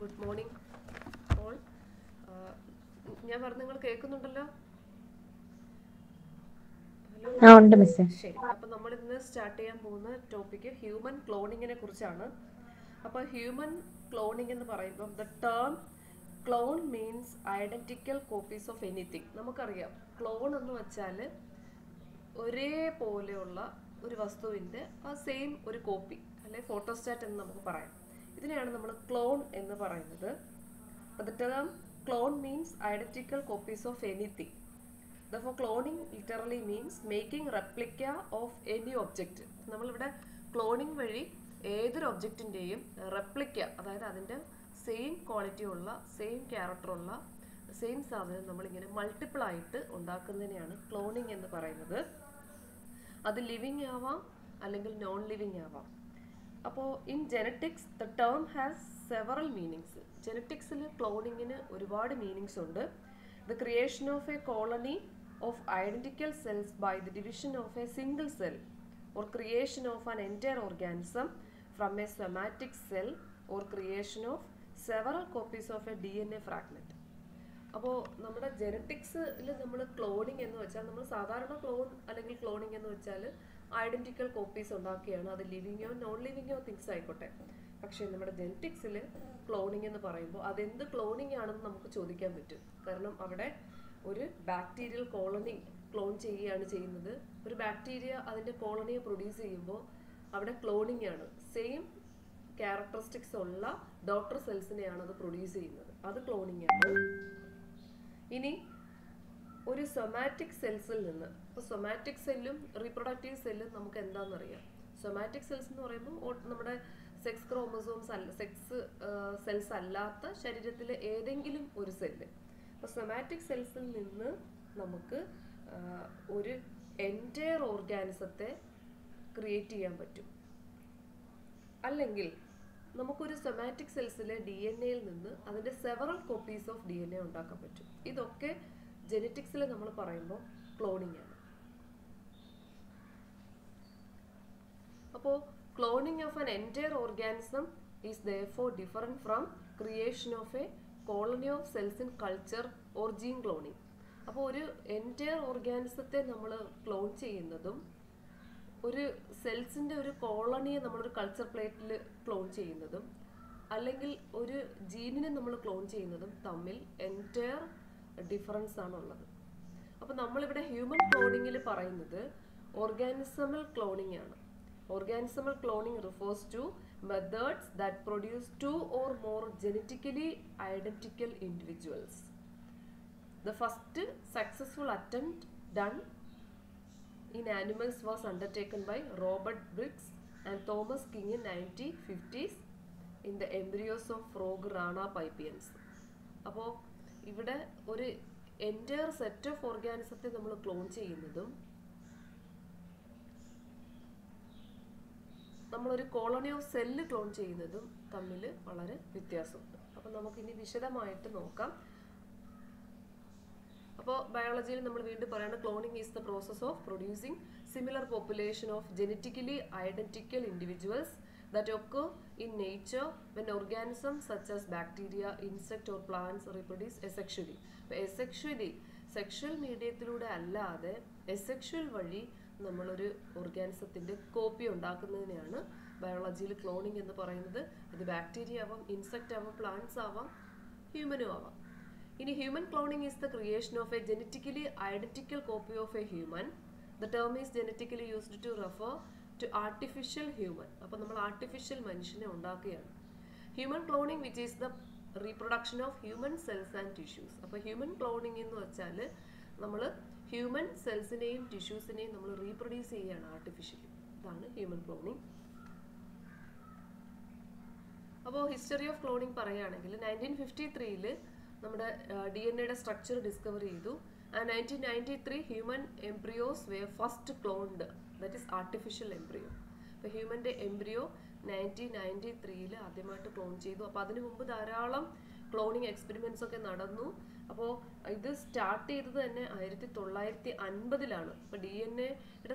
Good morning all. ഞാൻ പറഞ്ഞു നിങ്ങൾ കേൾക്കുന്നുണ്ടല്ലോ? ഉണ്ട് മിസ്സേ. ശരി. അപ്പം നമ്മൾ ഇന്ന് സ്റ്റാർട്ട് ചെയ്യാൻ പോകുന്ന ടോപ്പിക്ക് ഹ്യൂമൻ ക്ലോണിങ്ങിനെ കുറിച്ചാണ്. അപ്പോൾ ഹ്യൂമൻ ക്ലോണിംഗ് എന്ന് പറയുമ്പം the term clone means identical copies of anything. നമുക്കറിയാം ക്ലോൺ എന്ന് വെച്ചാൽ ഒരേപോലെയുള്ള ഒരു വസ്തുവിൻ്റെ ആ സെയിം ഒരു കോപ്പി അല്ലെ ഫോട്ടോസ്റ്റാറ്റ് എന്ന് നമുക്ക് പറയാം. ഇതിനെയാണ് നമ്മൾ ക്ലോൺ എന്ന് പറയുന്നത്. The term clone means identical copies of anything. Therefore, cloning literally means making replica of any object. നമ്മളിവിടെ ക്ലോണിംഗ് വഴി ഏതൊരു ഒബ്ജക്റ്റിൻ്റെയും റെപ്ലിക്ക, അതായത് അതിൻ്റെ സെയിം ക്വാളിറ്റി ഉള്ള സെയിം ക്യാരക്ടറുള്ള സെയിം സാധനം നമ്മളിങ്ങനെ മൾട്ടിപ്പിൾ ആയിട്ട് ഉണ്ടാക്കുന്നതിനെയാണ് ക്ലോണിംഗ് എന്ന് പറയുന്നത്. അത് ലിവിങ് ആവാം അല്ലെങ്കിൽ നോൺ ലിവിങ് ആവാം. അപ്പോൾ in genetics the term has several meanings. ജെനറ്റിക്സിൽ ക്ലോണിങ്ങിന് ഒരുപാട് മീനിങ്സ് ഉണ്ട്. The creation of a colony of identical cells by the division of a single cell or creation of an entire organism from a somatic cell or creation of several copies of a DNA fragment. അപ്പോൾ നമ്മുടെ ജെനറ്റിക്സിൽ നമ്മൾ cloning എന്ന് വെച്ചാൽ നമ്മൾ സാധാരണ clone അല്ലെങ്കിൽ cloning എന്ന് വെച്ചാൽ ഐഡന്റിക്കൽ കോപ്പീസ് ഉണ്ടാക്കുകയാണ്. അത് ലിവിങ്ങോ നോൺ ലിവിങ്ങോ തിങ്സ് ആയിക്കോട്ടെ. പക്ഷേ നമ്മുടെ ജെനറ്റിക്സിൽ ക്ലോണിങ് എന്ന് പറയുമ്പോൾ അതെന്ത് ക്ലോണിങ് ആണെന്ന് നമുക്ക് ചോദിക്കാൻ പറ്റും. കാരണം അവിടെ ഒരു ബാക്ടീരിയൽ കോളനി ക്ലോൺ ചെയ്യുകയാണ് ചെയ്യുന്നത്. ഒരു ബാക്ടീരിയ അതിൻ്റെ കോളനിയെ പ്രൊഡ്യൂസ് ചെയ്യുമ്പോൾ അവിടെ ക്ലോണിങ് ആണ്. സെയിം ക്യാരക്ടറിസ്റ്റിക്സ് ഉള്ള ഡോട്ടർ സെൽസിനെയാണ് അത് പ്രൊഡ്യൂസ് ചെയ്യുന്നത്. അത് ക്ലോണിങ് ആണ്. ഇനി ഒരു സൊമാറ്റിക് സെൽസിൽ നിന്ന്, ഇപ്പോൾ സൊമാറ്റിക് സെല്ലും റീപ്രൊഡക്റ്റീവ് സെല്ലും നമുക്ക് എന്താണെന്നറിയാം. സൊമാറ്റിക് സെൽസ് എന്ന് പറയുമ്പോൾ നമ്മുടെ സെക്സ് ക്രോമസോംസ് അല്ല, സെക്സ് സെൽസ് അല്ലാത്ത ശരീരത്തിലെ ഏതെങ്കിലും ഒരു സെല്ല്. അപ്പോൾ സൊമാറ്റിക് സെൽസിൽ നിന്ന് നമുക്ക് ഒരു എൻറ്റയർ ഓർഗാനിസത്തെ ക്രിയേറ്റ് ചെയ്യാൻ പറ്റും. അല്ലെങ്കിൽ നമുക്കൊരു സൊമാറ്റിക് സെൽസിലെ DNA നിന്ന് അതിൻ്റെ സെവറൽ കോപ്പീസ് ഓഫ് DNA ഉണ്ടാക്കാൻ പറ്റും. ഇതൊക്കെ ജെനറ്റിക്സിൽ നമ്മൾ പറയുമ്പോൾ ക്ലോണിംഗ് ആണ്. അപ്പോൾ cloning of an entire organism is therefore different from creation of a colony of cells in culture or gene cloning. അപ്പോൾ ഒരു എൻറ്റയർ ഓർഗാനിസത്തെ നമ്മൾ ക്ലോൺ ചെയ്യുന്നതും ഒരു സെൽസിൻ്റെ ഒരു കോളനിയെ നമ്മളൊരു കൾച്ചർ പ്ലേറ്റിൽ ക്ലോൺ ചെയ്യുന്നതും അല്ലെങ്കിൽ ഒരു ജീനിനെ നമ്മൾ ക്ലോൺ ചെയ്യുന്നതും തമ്മിൽ എൻറ്റയർ ഡിഫറൻസ് ആണുള്ളത്. അപ്പോൾ നമ്മളിവിടെ ഹ്യൂമൻ ക്ലോണിങ്ങിൽ പറയുന്നത് ഓർഗാനിസമൽ ക്ലോണിംഗ് ആണ്. Organismal cloning refers to methods that produce two or more genetically identical individuals. The first successful attempt done in animals was undertaken by Robert Briggs and Thomas King in 1950s in the embryos of frog Rana pipiens. അപ്പോൾ ഇവിടെ ഒരു entire set of ഓർഗാനിസത്തെ നമ്മൾ clone ചെയ്യുന്നതും നമ്മളൊരു colony of cell clone ചെയ്യുന്നതും തമ്മിൽ വളരെ വ്യത്യാസമുണ്ട്. അപ്പോൾ നമുക്കിനി വിശദമായിട്ട് നോക്കാം. അപ്പോൾ ബയോളജിയിൽ നമ്മൾ വീണ്ടും പറയുന്നത് cloning is the process of producing similar population of genetically identical individuals that occur in nature when organisms such as bacteria, insect or plants reproduce asexually. അപ്പോൾ എസെക്ഷലി സെക്ഷൽ മീഡിയത്തിലൂടെ അല്ലാതെ എസെക്ഷൽ വഴി നമ്മളൊരു ഓർഗാനിസത്തിൻ്റെ കോപ്പി ഉണ്ടാക്കുന്നതിനെയാണ് ബയോളജിയിൽ ക്ലോണിംഗ് എന്ന് പറയുന്നത്. അത് bacteria ആവാം, insect ആവാം, പ്ലാന്റ്സ് ആവാം, ഹ്യൂമനും ആവാം. ഇനി human cloning is the creation of a genetically identical copy of a human. The term is genetically used to refer to artificial human. അപ്പോൾ നമ്മൾ ആർട്ടിഫിഷ്യൽ മനുഷ്യനെ ഉണ്ടാക്കുകയാണ്. Human cloning which is the reproduction of human cells and tissues. അപ്പോൾ human cloning എന്ന് വെച്ചാൽ നമ്മൾ human സെൽസിനെയും ടിഷ്യൂസിനെയും നമ്മൾ reproduce ചെയ്യുകയാണ് ആർട്ടിഫിഷ്യലി. ഇതാണ് ഹ്യൂമൻ ക്ലോണിംഗ്. അപ്പോൾ ഹിസ്റ്ററി ഓഫ് ക്ലോണിംഗ് പറയുകയാണെങ്കിൽ 1953 നമ്മുടെ DNA സ്ട്രക്ചർ ഡിസ്കവർ ചെയ്തു. And 1993 human embryos way first cloned, that is artificial embryo. അപ്പോൾ ഹ്യൂമൻ്റെ എംബ്രിയോ 1993 ആദ്യമായിട്ട് ക്ലോൺ ചെയ്തു. അപ്പോൾ അതിനു മുമ്പ് ധാരാളം ക്ലോണിങ് എക്സ്പെരിമെൻറ്റ്സ് ഒക്കെ നടന്നു. അപ്പോൾ ഇത് സ്റ്റാർട്ട് ചെയ്തത് തന്നെ 1950-ലാണ്. അപ്പോൾ DNA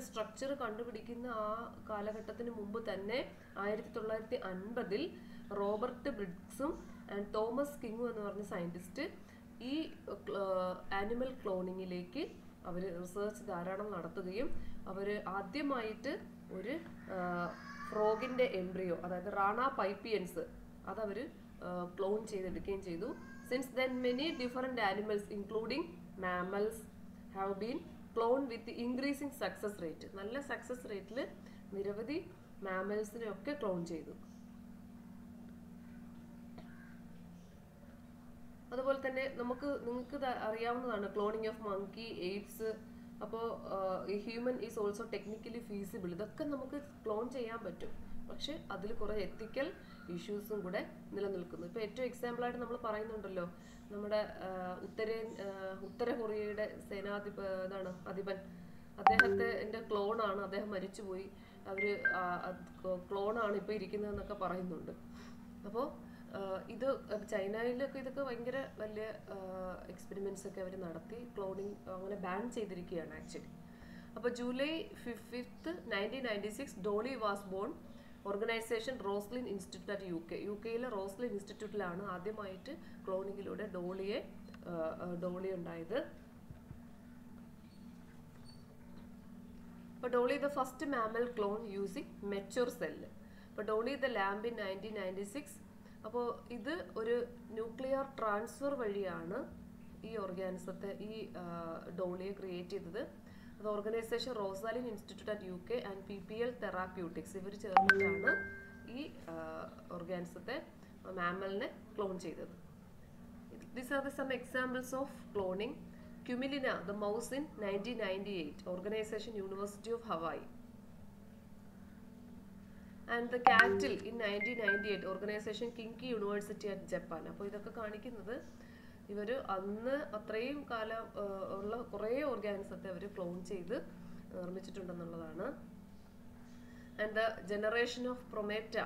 സ്ട്രക്ചർ കണ്ടുപിടിക്കുന്ന ആ കാലഘട്ടത്തിന് മുമ്പ് തന്നെ 1950 റോബർട്ട് ബ്രിഗ്സും ആൻഡ് തോമസ് കിങ് എന്ന് പറഞ്ഞ സയൻറ്റിസ്റ്റ് ഈ ആനിമൽ ക്ലോണിങ്ങിലേക്ക് അവർ റിസർച്ച് ധാരാളം നടത്തുകയും അവർ ആദ്യമായിട്ട് ഒരു ഫ്രോഗിൻ്റെ എംബ്രിയോ, അതായത് റാണ പൈപ്പിയൻസ്, അതവർ ക്ലോൺ ചെയ്തെടുക്കുകയും ചെയ്തു. Since then many different animals including mammals have been clone with increasing success rate. നല്ല സക്സസ് റേറ്റിൽ നിരവധി മാമൽസിനെ ഒക്കെ ക്ലോൺ ചെയ്തു. അതുപോലെ തന്നെ നിങ്ങൾക്ക് അറിയാവുന്നതാണ് ക്ലോണിങ് ഓഫ് മങ്കി, എയ്ഡ്സ്. അപ്പോൾ ഈ human is also technically feasible. ഇതൊക്കെ നമുക്ക് ക്ലോൺ ചെയ്യാൻ പറ്റും, പക്ഷെ അതിൽ കുറേ എത്തിക്കൽ ഇഷ്യൂസും കൂടെ നിലനിൽക്കുന്നു. ഇപ്പോൾ ഏറ്റവും എക്സാമ്പിളായിട്ട് നമ്മൾ പറയുന്നുണ്ടല്ലോ, നമ്മുടെ ഉത്തര കൊറിയയുടെ അധിപൻ, അദ്ദേഹത്തെ ക്ലോണാണ്, അദ്ദേഹം മരിച്ചുപോയി, അവർ ക്ലോണാണ് ഇപ്പോൾ ഇരിക്കുന്നതെന്നൊക്കെ പറയുന്നുണ്ട്. അപ്പോൾ ഇത് ചൈനയിലൊക്കെ ഇതൊക്കെ ഭയങ്കര വലിയ എക്സ്പെരിമെൻറ്റ്സ് ഒക്കെ അവർ നടത്തി ക്ലോണിങ് അങ്ങനെ ബാൻ ചെയ്തിരിക്കുകയാണ് ആക്ച്വലി. അപ്പോൾ July 5, 1996 Dolly was born. Organisation Roslin institute at UK-യിലെ റോസ്ലിൻ ഇൻസ്റ്റിറ്റ്യൂട്ടിലാണ് ആദ്യമായിട്ട് ക്ലോണിങ്ങിലൂടെ ഡോളി ഉണ്ടായത്. അപ്പോൾ Dolly the first mammal clone using mature cell. അപ്പോൾ ഡോളി ദ ലാംബ് ഇൻ 1996. അപ്പോൾ ഇത് ഒരു ന്യൂക്ലിയർ ട്രാൻസ്ഫർ വഴിയാണ് ഈ ഓർഗാനിസത്തെ, ഈ ഡോളിയെ ക്രിയേറ്റ് ചെയ്തത്. അത് organisation റോസാലിൻ institute at UK and PPL therapeutics ഇവർ ചേർന്നിട്ടാണ് ഈ ഓർഗാനിസത്തെ, മാമലിനെ ക്ലോൺ ചെയ്തത്. These are some examples of cloning. Cumulina, the mouse in 1998, Organization University of Hawaii. And the cattle in 1998, Organization Kinki University at Japan. അപ്പോൾ ഇതൊക്കെ കാണിക്കുന്നത് ഇവർ അന്ന് അത്രയും കാലം ഉള്ള കുറേ ഓർഗാനിസത്തെ അവർ ക്ലോൺ ചെയ്ത് നിർമ്മിച്ചിട്ടുണ്ടെന്നുള്ളതാണ്. And the generation of Prometea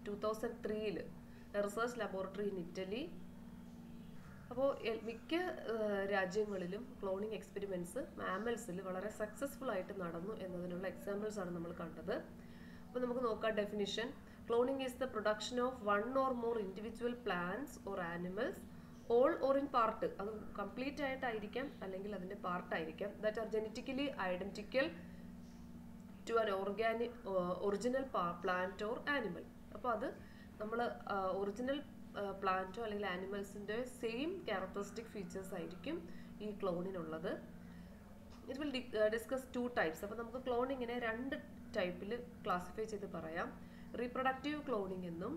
2003 research laboratory in Italy. അപ്പോൾ മിക്ക രാജ്യങ്ങളിലും ക്ലോണിങ് എക്സ്പെരിമെൻറ്റ്സ് മാമൽസിൽ വളരെ സക്സസ്ഫുൾ ആയിട്ട് നടന്നു എന്നതിനുള്ള എക്സാമ്പിൾസ് ആണ് നമ്മൾ കണ്ടത്. അപ്പോൾ നമുക്ക് നോക്കാം definition. Cloning is the production of 1 or more individual plants or animals, all or in part, അത് കംപ്ലീറ്റ് ആയിട്ടായിരിക്കാം അല്ലെങ്കിൽ അതിൻ്റെ പാർട്ടായിരിക്കാം, that are genetically identical to an original plant or animal. അപ്പോൾ അത് നമ്മൾ ഒറിജിനൽ പ്ലാന്റോ അല്ലെങ്കിൽ ആനിമൽസിൻ്റെ സെയിം ക്യാരക്ടറിസ്റ്റിക് ഫീച്ചേഴ്സ് ആയിരിക്കും ഈ ക്ലോണിനുള്ളത്. It will discuss 2 types. അപ്പോൾ നമുക്ക് ക്ലോണിങ്ങിനെ 2 ടൈപ്പിൽ ക്ലാസിഫൈ ചെയ്ത് പറയാം. റീപ്രൊഡക്റ്റീവ് ക്ലോണിംഗ് എന്നും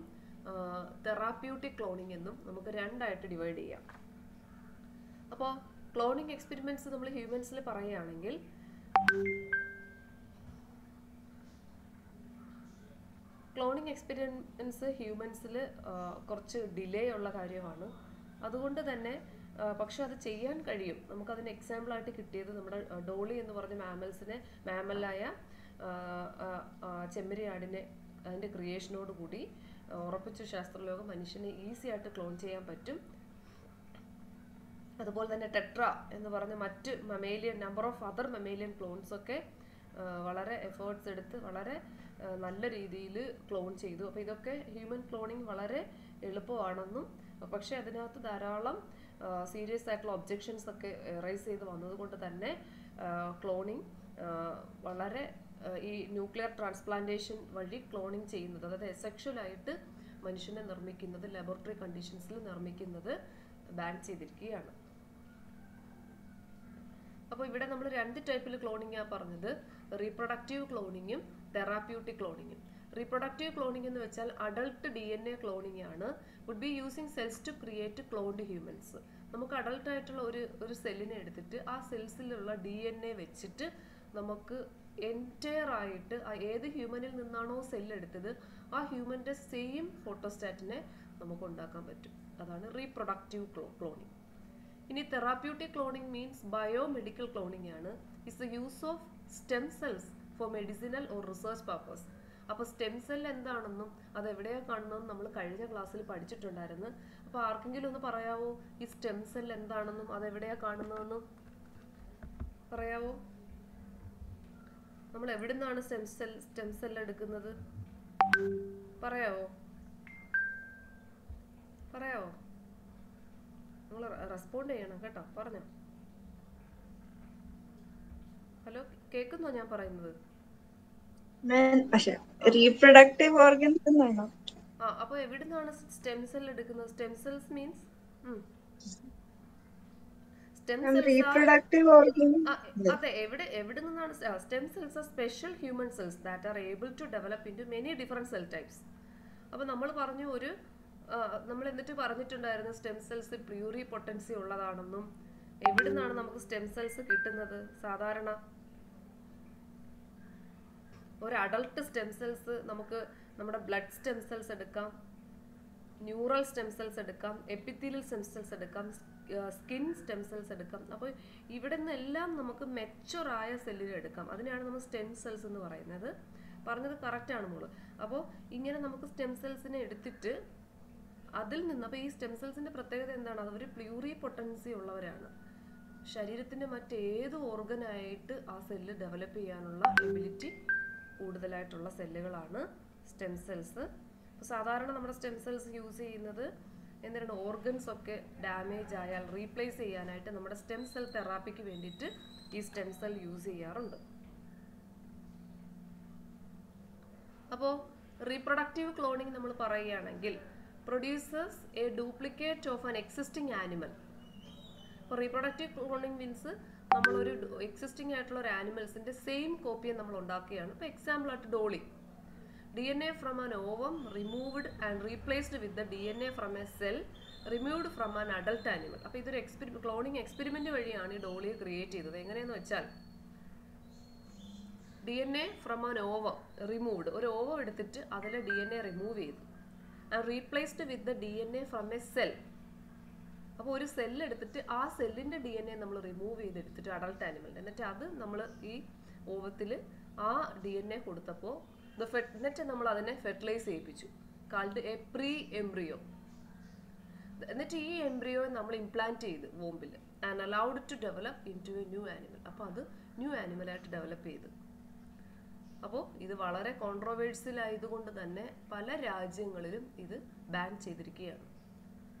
തെറാപ്യൂട്ടിക് ക്ലോണിംഗ് എന്നും നമുക്ക് 2 ആയിട്ട് ഡിവൈഡ് ചെയ്യാം. അപ്പോൾ ക്ലോണിംഗ് എക്സ്പെരിമെൻറ്റ്സ് നമ്മൾ ഹ്യൂമൻസിൽ പറയുകയാണെങ്കിൽ ക്ലോണിംഗ് എക്സ്പെരിമെൻറ്റ്സ് ഹ്യൂമൻസിൽ കുറച്ച് ഡിലേ ഉള്ള കാര്യമാണ്. അതുകൊണ്ട് തന്നെ പക്ഷെ അത് ചെയ്യാൻ കഴിയും. നമുക്കതിന് എക്സാമ്പിളായിട്ട് കിട്ടിയത് നമ്മുടെ ഡോളി എന്ന് പറഞ്ഞ മാമലായ ചെമ്മരിയാടിനെ അതിൻ്റെ ക്രിയേഷനോടുകൂടി ഉറപ്പിച്ച ശാസ്ത്രലോകം മനുഷ്യനെ ഈസി ആയിട്ട് ക്ലോൺ ചെയ്യാൻ പറ്റും. അതുപോലെ തന്നെ ടെട്ര എന്ന് പറഞ്ഞ മറ്റ് number of other mammalian clones ഒക്കെ വളരെ എഫേർട്സ് എടുത്ത് വളരെ നല്ല രീതിയിൽ ക്ലോൺ ചെയ്തു. അപ്പോൾ ഇതൊക്കെ ഹ്യൂമൻ ക്ലോണിങ് വളരെ എളുപ്പമാണെന്നും പക്ഷേ അതിനകത്ത് ധാരാളം സീരിയസ് ആയിട്ടുള്ള ഒബ്ജെക്ഷൻസ് ഒക്കെ റൈസ് ചെയ്ത് വന്നതുകൊണ്ട് തന്നെ ക്ലോണിങ് വളരെ ഈ ന്യൂക്ലിയർ ട്രാൻസ്പ്ലാന്റേഷൻ വഴി ക്ലോണിങ് ചെയ്യുന്നത്, അതായത് എസെക്ഷലായിട്ട് മനുഷ്യനെ നിർമ്മിക്കുന്നത്, ലബോറട്ടറി കണ്ടീഷൻസിൽ നിർമ്മിക്കുന്നത് ബാൻ ചെയ്തിരിക്കുകയാണ്. അപ്പോൾ ഇവിടെ നമ്മൾ 2 ടൈപ്പിൽ ക്ലോണിങ്ങാണ് പറഞ്ഞത്, റീപ്രൊഡക്റ്റീവ് ക്ലോണിങ്ങും തെറാപ്യൂട്ടിക് ക്ലോണിങ്ങും. റീപ്രൊഡക്റ്റീവ് ക്ലോണിംഗ് എന്ന് വെച്ചാൽ അഡൾട്ട് DNA ക്ലോണിംഗ് ആണ്. Would be using cells to create cloned humans. നമുക്ക് അഡൾട്ട് ആയിട്ടുള്ള ഒരു സെല്ലിനെ എടുത്തിട്ട് ആ സെൽസിലുള്ള DNA വെച്ചിട്ട് നമുക്ക് എൻറ്റയർ ആയിട്ട് ഏത് ഹ്യൂമനിൽ നിന്നാണോ സെല്ല് എടുത്തത് ആ ഹ്യൂമൻ്റെ സെയിം ഫോട്ടോസ്റ്റാറ്റിനെ നമുക്ക് ഉണ്ടാക്കാൻ പറ്റും. അതാണ് റീപ്രൊഡക്റ്റീവ് ക്ലോണിംഗ്. ഇനി therapeutic cloning means biomedical cloning ആണ്. It's the use of stem cells for medicinal or research purpose. അപ്പോൾ സ്റ്റെം സെൽ എന്താണെന്നും അതെവിടെയാണ് കാണുന്നതെന്നും നമ്മൾ കഴിഞ്ഞ ക്ലാസ്സിൽ പഠിച്ചിട്ടുണ്ടായിരുന്നു. അപ്പോൾ ആർക്കെങ്കിലും ഒന്ന് പറയാവോ ഈ സ്റ്റെം സെൽ എന്താണെന്നും അതെവിടെയാണ് കാണുന്നതെന്നും പറയാവോ? നമ്മൾ എവിടെ നിന്നാണ് സ്റ്റെം സെൽ എടുക്കുന്നത് പറയാവോ? പറയാവോ? നിങ്ങൾ റെസ്പോണ്ട് ചെയ്യണം കേട്ടോ, പറഞ്ഞോ. ഹലോ, കേൾക്കുന്നോ ഞാൻ പറയുന്നത്? പക്ഷെ റീപ്രൊഡക്റ്റീവ് ഓർഗൻസ് എന്നാണോ? അപ്പോൾ എവിടുന്നാണ് സ്റ്റെം സെൽ എടുക്കുന്നത്? Stem cells means stem cells reproductive organ. അതെ, എവിടെ നിന്നാണ് stem cells? Are special human cells that are able to develop into many different cell types. അപ്പോൾ നമ്മൾ പറഞ്ഞു നമ്മൾ എന്നിട്ട് പറഞ്ഞിട്ടുണ്ടായിരുന്നു സ്റ്റെം സെൽസ് പ്ലൂറി പൊട്ടൻസി ഉള്ളതാണെന്നും. എവിടുന്നാണ് നമുക്ക് സ്റ്റെം സെൽസ് കിട്ടുന്നത്? സാധാരണ ഒരു അഡൾട്ട് സ്റ്റെം സെൽസ് നമുക്ക് നമ്മുടെ ബ്ലഡ് സ്റ്റെം സെൽസ് എടുക്കാം, ന്യൂറൽ സ്റ്റെം സെൽസ് എടുക്കാം, എപ്പിത്തീലിയൽ സ്റ്റെം സെൽസ് എടുക്കാം, സ്കിൻ സ്റ്റെം സെൽസ് എടുക്കാം. അപ്പോൾ ഇവിടെ നിന്നെല്ലാം നമുക്ക് മെച്ചുറായ സെല്ലിനെ എടുക്കാം. അതിനെയാണ് നമ്മൾ സ്റ്റെം സെൽസ് എന്ന് പറയുന്നത്. പറഞ്ഞത് കറക്റ്റാണ് മോള്. അപ്പോൾ ഇങ്ങനെ നമുക്ക് സ്റ്റെം സെൽസിനെ എടുത്തിട്ട് അതിൽ നിന്ന്, അപ്പോൾ ഈ സ്റ്റെം സെൽസിന്റെ പ്രത്യേകത എന്താണ്? അവർ പ്ലൂറി പൊട്ടൻസി ഉള്ളവരാണ്. ശരീരത്തിന്റെ മറ്റേത് ഓർഗനായിട്ട് ആ സെല്ല് ഡെവലപ്പ് ചെയ്യാനുള്ള എബിലിറ്റി കൂടുതലായിട്ടുള്ള സെല്ലുകളാണ് സ്റ്റെം സെൽസ്. അപ്പോൾ സാധാരണ നമ്മുടെ സ്റ്റെം സെൽസ് യൂസ് ചെയ്യുന്നത് എന്തിനാണ്? ഓർഗൻസ് ഒക്കെ ഡാമേജ് ആയാൽ റീപ്ലേസ് ചെയ്യാനായിട്ട് നമ്മുടെ സ്റ്റെം സെൽ തെറാപ്പിക്ക് വേണ്ടിയിട്ട് ഈ സ്റ്റെം സെൽ യൂസ് ചെയ്യാറുണ്ട്. അപ്പോൾ റീപ്രൊഡക്റ്റീവ് ക്ലോണിംഗ് നമ്മൾ പറയുകയാണെങ്കിൽ producers A duplicate of an existing animal. അപ്പോൾ റീപ്രൊഡക്റ്റീവ് ക്ലോണിംഗ് മീൻസ് നമ്മളൊരു എക്സിസ്റ്റിംഗ് ആയിട്ടുള്ള ഒരു ആനിമൽസിന്റെ സെയിം കോപ്പിയെ നമ്മൾ ഉണ്ടാക്കുകയാണ്. ഇപ്പോൾ എക്സാമ്പിൾ ആയിട്ട് Dolly. DNA from an ovum removed and replaced with the DNA from a cell removed from an adult animal. അപ്പോൾ ഇതൊരു ക്ലോണിംഗ് എക്സ്പെരിമെന്റ് വഴിയാണ് ഈ ഡോളിയെ ക്രിയേറ്റ് ചെയ്തത്. എങ്ങനെയെന്ന് വെച്ചാൽ DNA from an ovum removed, ഒരു ഓവം എടുത്തിട്ട് അതിലെ DNA റിമൂവ് ചെയ്തു, and replaced with the DNA from a cell. അപ്പോൾ ഒരു സെല്ല് എടുത്തിട്ട് ആ സെല്ലിന്റെ DNA നമ്മൾ റിമൂവ് ചെയ്തെടുത്തിട്ട് അഡൾട്ട് ആനിമലിന്റെ, എന്നിട്ട് അത് നമ്മൾ ഈ ഓവത്തിൽ ആ DNA കൊടുത്തപ്പോൾ എന്നിട്ട് നമ്മൾ അതിനെ ഫെർട്ടിലൈസ് ചെയ്യിപ്പിച്ചു, കാൾഡ് എ പ്രീ എംബ്രിയോ. എന്നിട്ട് ഈ എംബ്രിയോയെ നമ്മൾ ഇംപ്ലാന്റ് ചെയ്ത് വോംബിൽ and allowed to develop into a new animal. അപ്പോൾ അത് ന്യൂ ആനിമലായിട്ട് ഡെവലപ്പ് ചെയ്ത്. അപ്പോൾ ഇത് വളരെ കോൺട്രോവേഴ്സ്യൽ ആയതുകൊണ്ട് തന്നെ പല രാജ്യങ്ങളിലും ഇത് ബാൻ ചെയ്തിരിക്കുകയാണ്.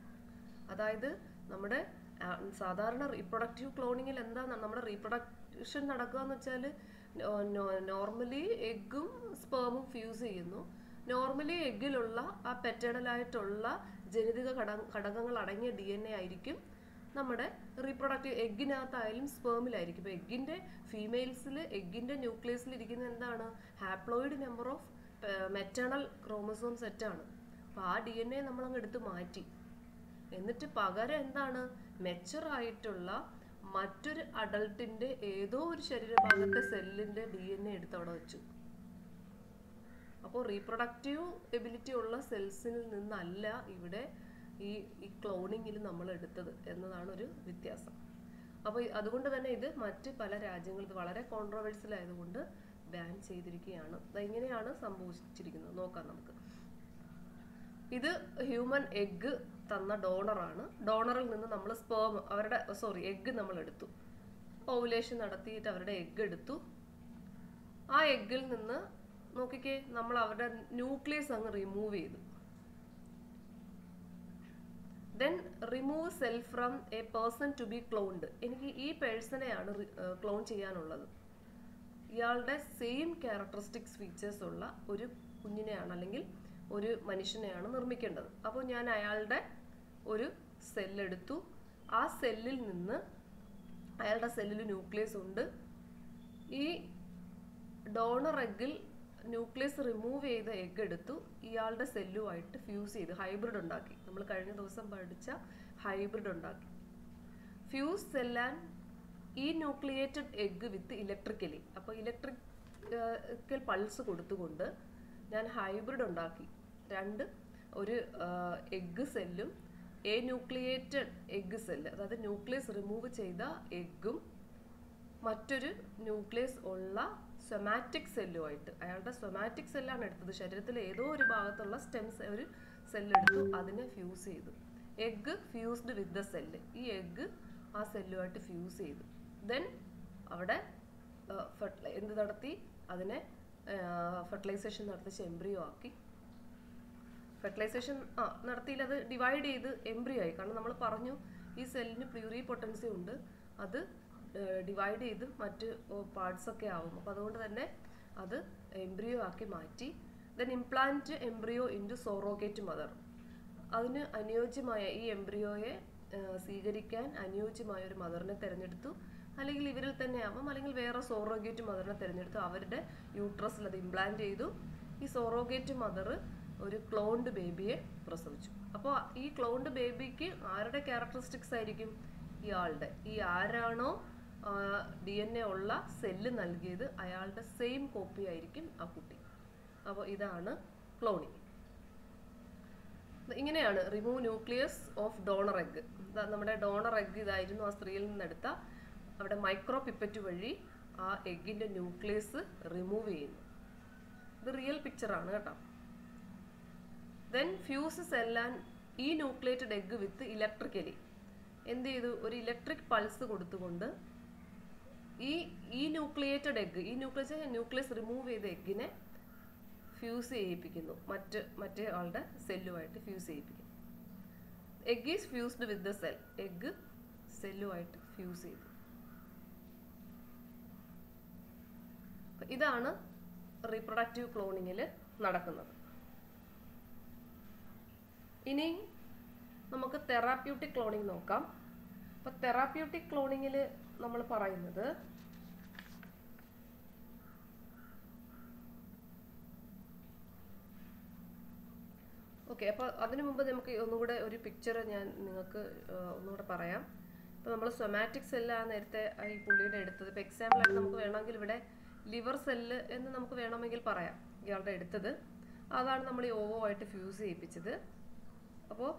അതായത് നമ്മുടെ സാധാരണ റീപ്രൊഡക്റ്റീവ് ക്ലോണിങ്ങിൽ എന്താണ് നമ്മുടെ റീപ്രൊഡക്ഷൻ നടക്കുക എന്ന് വെച്ചാൽ, നോർമലി എഗ്ഗും സ്പേമും ഫ്യൂസ് ചെയ്യുന്നു. നോർമലി എഗ്ഗിലുള്ള ആ പെറ്റേണലായിട്ടുള്ള ജനിതക ഘടകങ്ങൾ അടങ്ങിയ DNA ആയിരിക്കും നമ്മുടെ റീപ്രൊഡക്റ്റീവ് എഗ്ഗിനകത്തായാലും സ്പേമിലായിരിക്കും. ഇപ്പോൾ എഗ്ഗിൻ്റെ ഫീമെയിൽസിൽ എഗ്ഗിൻ്റെ ന്യൂക്ലിയസിൽ ഇരിക്കുന്ന എന്താണ്? Haploid number of maternal chromosome സെറ്റാണ്. അപ്പോൾ ആ DNA നമ്മളങ്ങ് എടുത്ത് മാറ്റി, എന്നിട്ട് പകരം എന്താണ്? മെച്ചറായിട്ടുള്ള മറ്റൊരു അഡൾട്ടിന്റെ ഏതോ ഒരു ശരീരഭാഗത്തെ സെല്ലിന്റെ DNA എടുത്ത് അവിടെ വെച്ചു. അപ്പോൾ റീപ്രൊഡക്റ്റീവ് എബിലിറ്റി ഉള്ള സെൽസിൽ നിന്നല്ല ഇവിടെ ഈ ക്ലോണിങ്ങിൽ നമ്മൾ എടുത്തത് എന്നതാണ് ഒരു വ്യത്യാസം. അപ്പോൾ അതുകൊണ്ട് തന്നെ ഇത് മറ്റ് പല രാജ്യങ്ങളിൽ ഇത് വളരെ കോൺട്രോവേഴ്സ്യൽ ആയതുകൊണ്ട് ബാൻ ചെയ്തിരിക്കുകയാണ്. ഇങ്ങനെയാണ് സംഭവിച്ചിരിക്കുന്നത്. നോക്കാം നമുക്ക്. ഇത് ഹ്യൂമൻ എഗ്ഗ് തന്ന ഡോണറാണ്. ഡോണറിൽ നിന്ന് നമ്മൾ എഗ്ഗ് നമ്മൾ എടുത്തു, ഓവുലേഷൻ നടത്തിയിട്ട് അവരുടെ എഗ്ഗ് എടുത്തു. ആ എഗ്ഗിൽ നിന്ന് നോക്കിക്കേ, നമ്മൾ അവരുടെ ന്യൂക്ലിയസ് അങ്ങ് റിമൂവ് ചെയ്തു. Then remove cell from a person to be cloned. എനിക്ക് ഈ പേഴ്സണെയാണ് ക്ലോൺ ചെയ്യാനുള്ളത്. ഇയാളുടെ സെയിം ക്യാരക്ടറിസ്റ്റിക്സ് ഫീച്ചേഴ്സ് ഉള്ള ഒരു കുഞ്ഞിനെയാണ് അല്ലെങ്കിൽ ഒരു മനുഷ്യനെയാണ് നിർമ്മിക്കേണ്ടത്. അപ്പോൾ ഞാൻ അയാളുടെ ഒരു സെല്ലെടുത്തു. ആ സെല്ലിൽ നിന്ന്, അയാളുടെ സെല്ലിൽ ന്യൂക്ലിയസ് ഉണ്ട്. ഈ ഡോണർ എഗ്ഗിൽ ന്യൂക്ലിയസ് റിമൂവ് ചെയ്ത എഗ്ഗ് എടുത്തു, ഇയാളുടെ സെല്ലുമായിട്ട് ഫ്യൂസ് ചെയ്ത് ഹൈബ്രിഡ് ഉണ്ടാക്കി. നമ്മൾ കഴിഞ്ഞ ദിവസം പഠിച്ച ഹൈബ്രിഡ് ഉണ്ടാക്കി. Fuse cell and enucleated egg with electrically. അപ്പോൾ ഇലക്ട്രിക്കൽ പൾസ് കൊടുത്തുകൊണ്ട് ഞാൻ ഹൈബ്രിഡ് ഉണ്ടാക്കി. ഒരു എഗ്ഗ് സെല്ലും എ ന്യൂക്ലിയേറ്റഡ് എഗ്ഗ് സെല്ല്, അതായത് ന്യൂക്ലിയസ് റിമൂവ് ചെയ്ത എഗ്ഗും മറ്റൊരു ന്യൂക്ലിയസ് ഉള്ള സൊമാറ്റിക് സെല്ലുമായിട്ട്, അയാളുടെ സൊമാറ്റിക് സെല്ലാണ് എടുത്തത്, ശരീരത്തിൽ ഏതോ ഒരു ഭാഗത്തുള്ള ഒരു സെല്ലെടുത്തു, അതിനെ ഫ്യൂസ് ചെയ്തു. Egg fused with the cell. ഈ എഗ്ഗ് ആ സെല്ലുമായിട്ട് ഫ്യൂസ് ചെയ്തു. ദെൻ അവിടെ എന്ത് നടത്തി? അതിനെ ഫെർട്ടിലൈസേഷൻ നടത്തിച്ച് എംബ്രിയോ ആക്കി. ഫെർട്ടിലൈസേഷൻ നടത്തിയില്ല, അത് ഡിവൈഡ് ചെയ്ത് എംബ്രിയോ ആയി. കാരണം നമ്മൾ പറഞ്ഞു ഈ സെല്ലിന് പ്ലൂറി പൊട്ടൻസി ഉണ്ട്, അത് ഡിവൈഡ് ചെയ്ത് മറ്റ് പാർട്സ് ഒക്കെ ആവും. അപ്പോൾ അതുകൊണ്ട് തന്നെ അത് എംബ്രിയോ ആക്കി മാറ്റി. Then implant embryo into surrogate mother. അതിന് അനുയോജ്യമായ ഈ എംബ്രിയോയെ സ്വീകരിക്കാൻ അനുയോജ്യമായ ഒരു മദറിനെ തിരഞ്ഞെടുത്തു. അല്ലെങ്കിൽ ഇവരിൽ തന്നെ ആവാം, അല്ലെങ്കിൽ വേറെ സോറോഗേറ്റ് മദറിനെ തിരഞ്ഞെടുത്തു. അവരുടെ യൂട്രസിൽ അത് ഇംപ്ലാന്റ് ചെയ്തു. ഈ സോറോഗേറ്റ് മദർ ഒരു ക്ലോൺഡ് ബേബിയെ പ്രസവിച്ചു. അപ്പോൾ ഈ ക്ലോൺഡ് ബേബിക്ക് ആരുടെ ക്യാരക്ടറിസ്റ്റിക്സ് ആയിരിക്കും? ഇയാളുടെ. ഈ ആരാണോ DNA ഉള്ള സെല്ല് നൽകിയത് അയാളുടെ സെയിം കോപ്പി ആയിരിക്കും ആ കുട്ടി. അപ്പോൾ ഇതാണ് ക്ലോണിങ്. ഇങ്ങനെയാണ് remove nucleus of donor egg. നമ്മുടെ ഡോണർ എഗ് ഇതായിരുന്നു, ആ സ്ത്രീയിൽ നിന്നെടുത്ത. അവിടെ മൈക്രോ പിപ്പറ്റ് വഴി ആ എഗ്ഗിൻ്റെ ന്യൂക്ലിയസ് റിമൂവ് ചെയ്യുന്നു. ഇത് റിയൽ പിക്ചറാണ് കേട്ടോ. Then fuse cell and enucleated egg with electrically. എന്ത് ചെയ്തു? ഒരു ഇലക്ട്രിക് പൾസ് കൊടുത്തുകൊണ്ട് ഈ ന്യൂക്ലിയേറ്റഡ് എഗ്ഗ്, ഈ ന്യൂക്ലിയസ് റിമൂവ് ചെയ്ത എഗ്ഗിനെ ഫ്യൂസ് ചെയ്യിപ്പിക്കുന്നു, മറ്റേ ആളുടെ സെല്ലുമായിട്ട് ഫ്യൂസ് ചെയ്യിപ്പിക്കുന്നു. Egg is fused with the cell. Egg സെല്ലുമായിട്ട് ഫ്യൂസ് ചെയ്തു. ഇതാണ് റീപ്രൊഡക്റ്റീവ് ക്ലോണിങ്ങിൽ നടക്കുന്നത്. ഇനി നമുക്ക് തെറാപ്യൂട്ടിക് ക്ലോണിങ് നോക്കാം. അപ്പോൾ തെറാപ്യൂട്ടിക് ക്ലോണിങ്ങിൽ നമ്മൾ പറയുന്നത് ഓക്കെ. അപ്പോൾ അതിനു മുമ്പ് നമുക്ക് ഒന്നുകൂടെ ഒരു പിക്ചർ ഞാൻ നിങ്ങൾക്ക് ഒന്നുകൂടെ പറയാം. ഇപ്പോൾ നമ്മൾ സൊമാറ്റിക് സെല്ലാണ് നേരത്തെ ഈ പുള്ളിയുടെ എടുത്തത്. ഇപ്പോൾ എക്സാമ്പിളായിട്ട് നമുക്ക് വേണമെങ്കിൽ ഇവിടെ ലിവർ സെല്ല് എന്ന് നമുക്ക് വേണമെങ്കിൽ പറയാം ഇയാളുടെ എടുത്തത്. അതാണ് നമ്മൾ ഈ ഓവോ ആയിട്ട് ഫ്യൂസ് ചെയ്യിപ്പിച്ചത്. അപ്പോൾ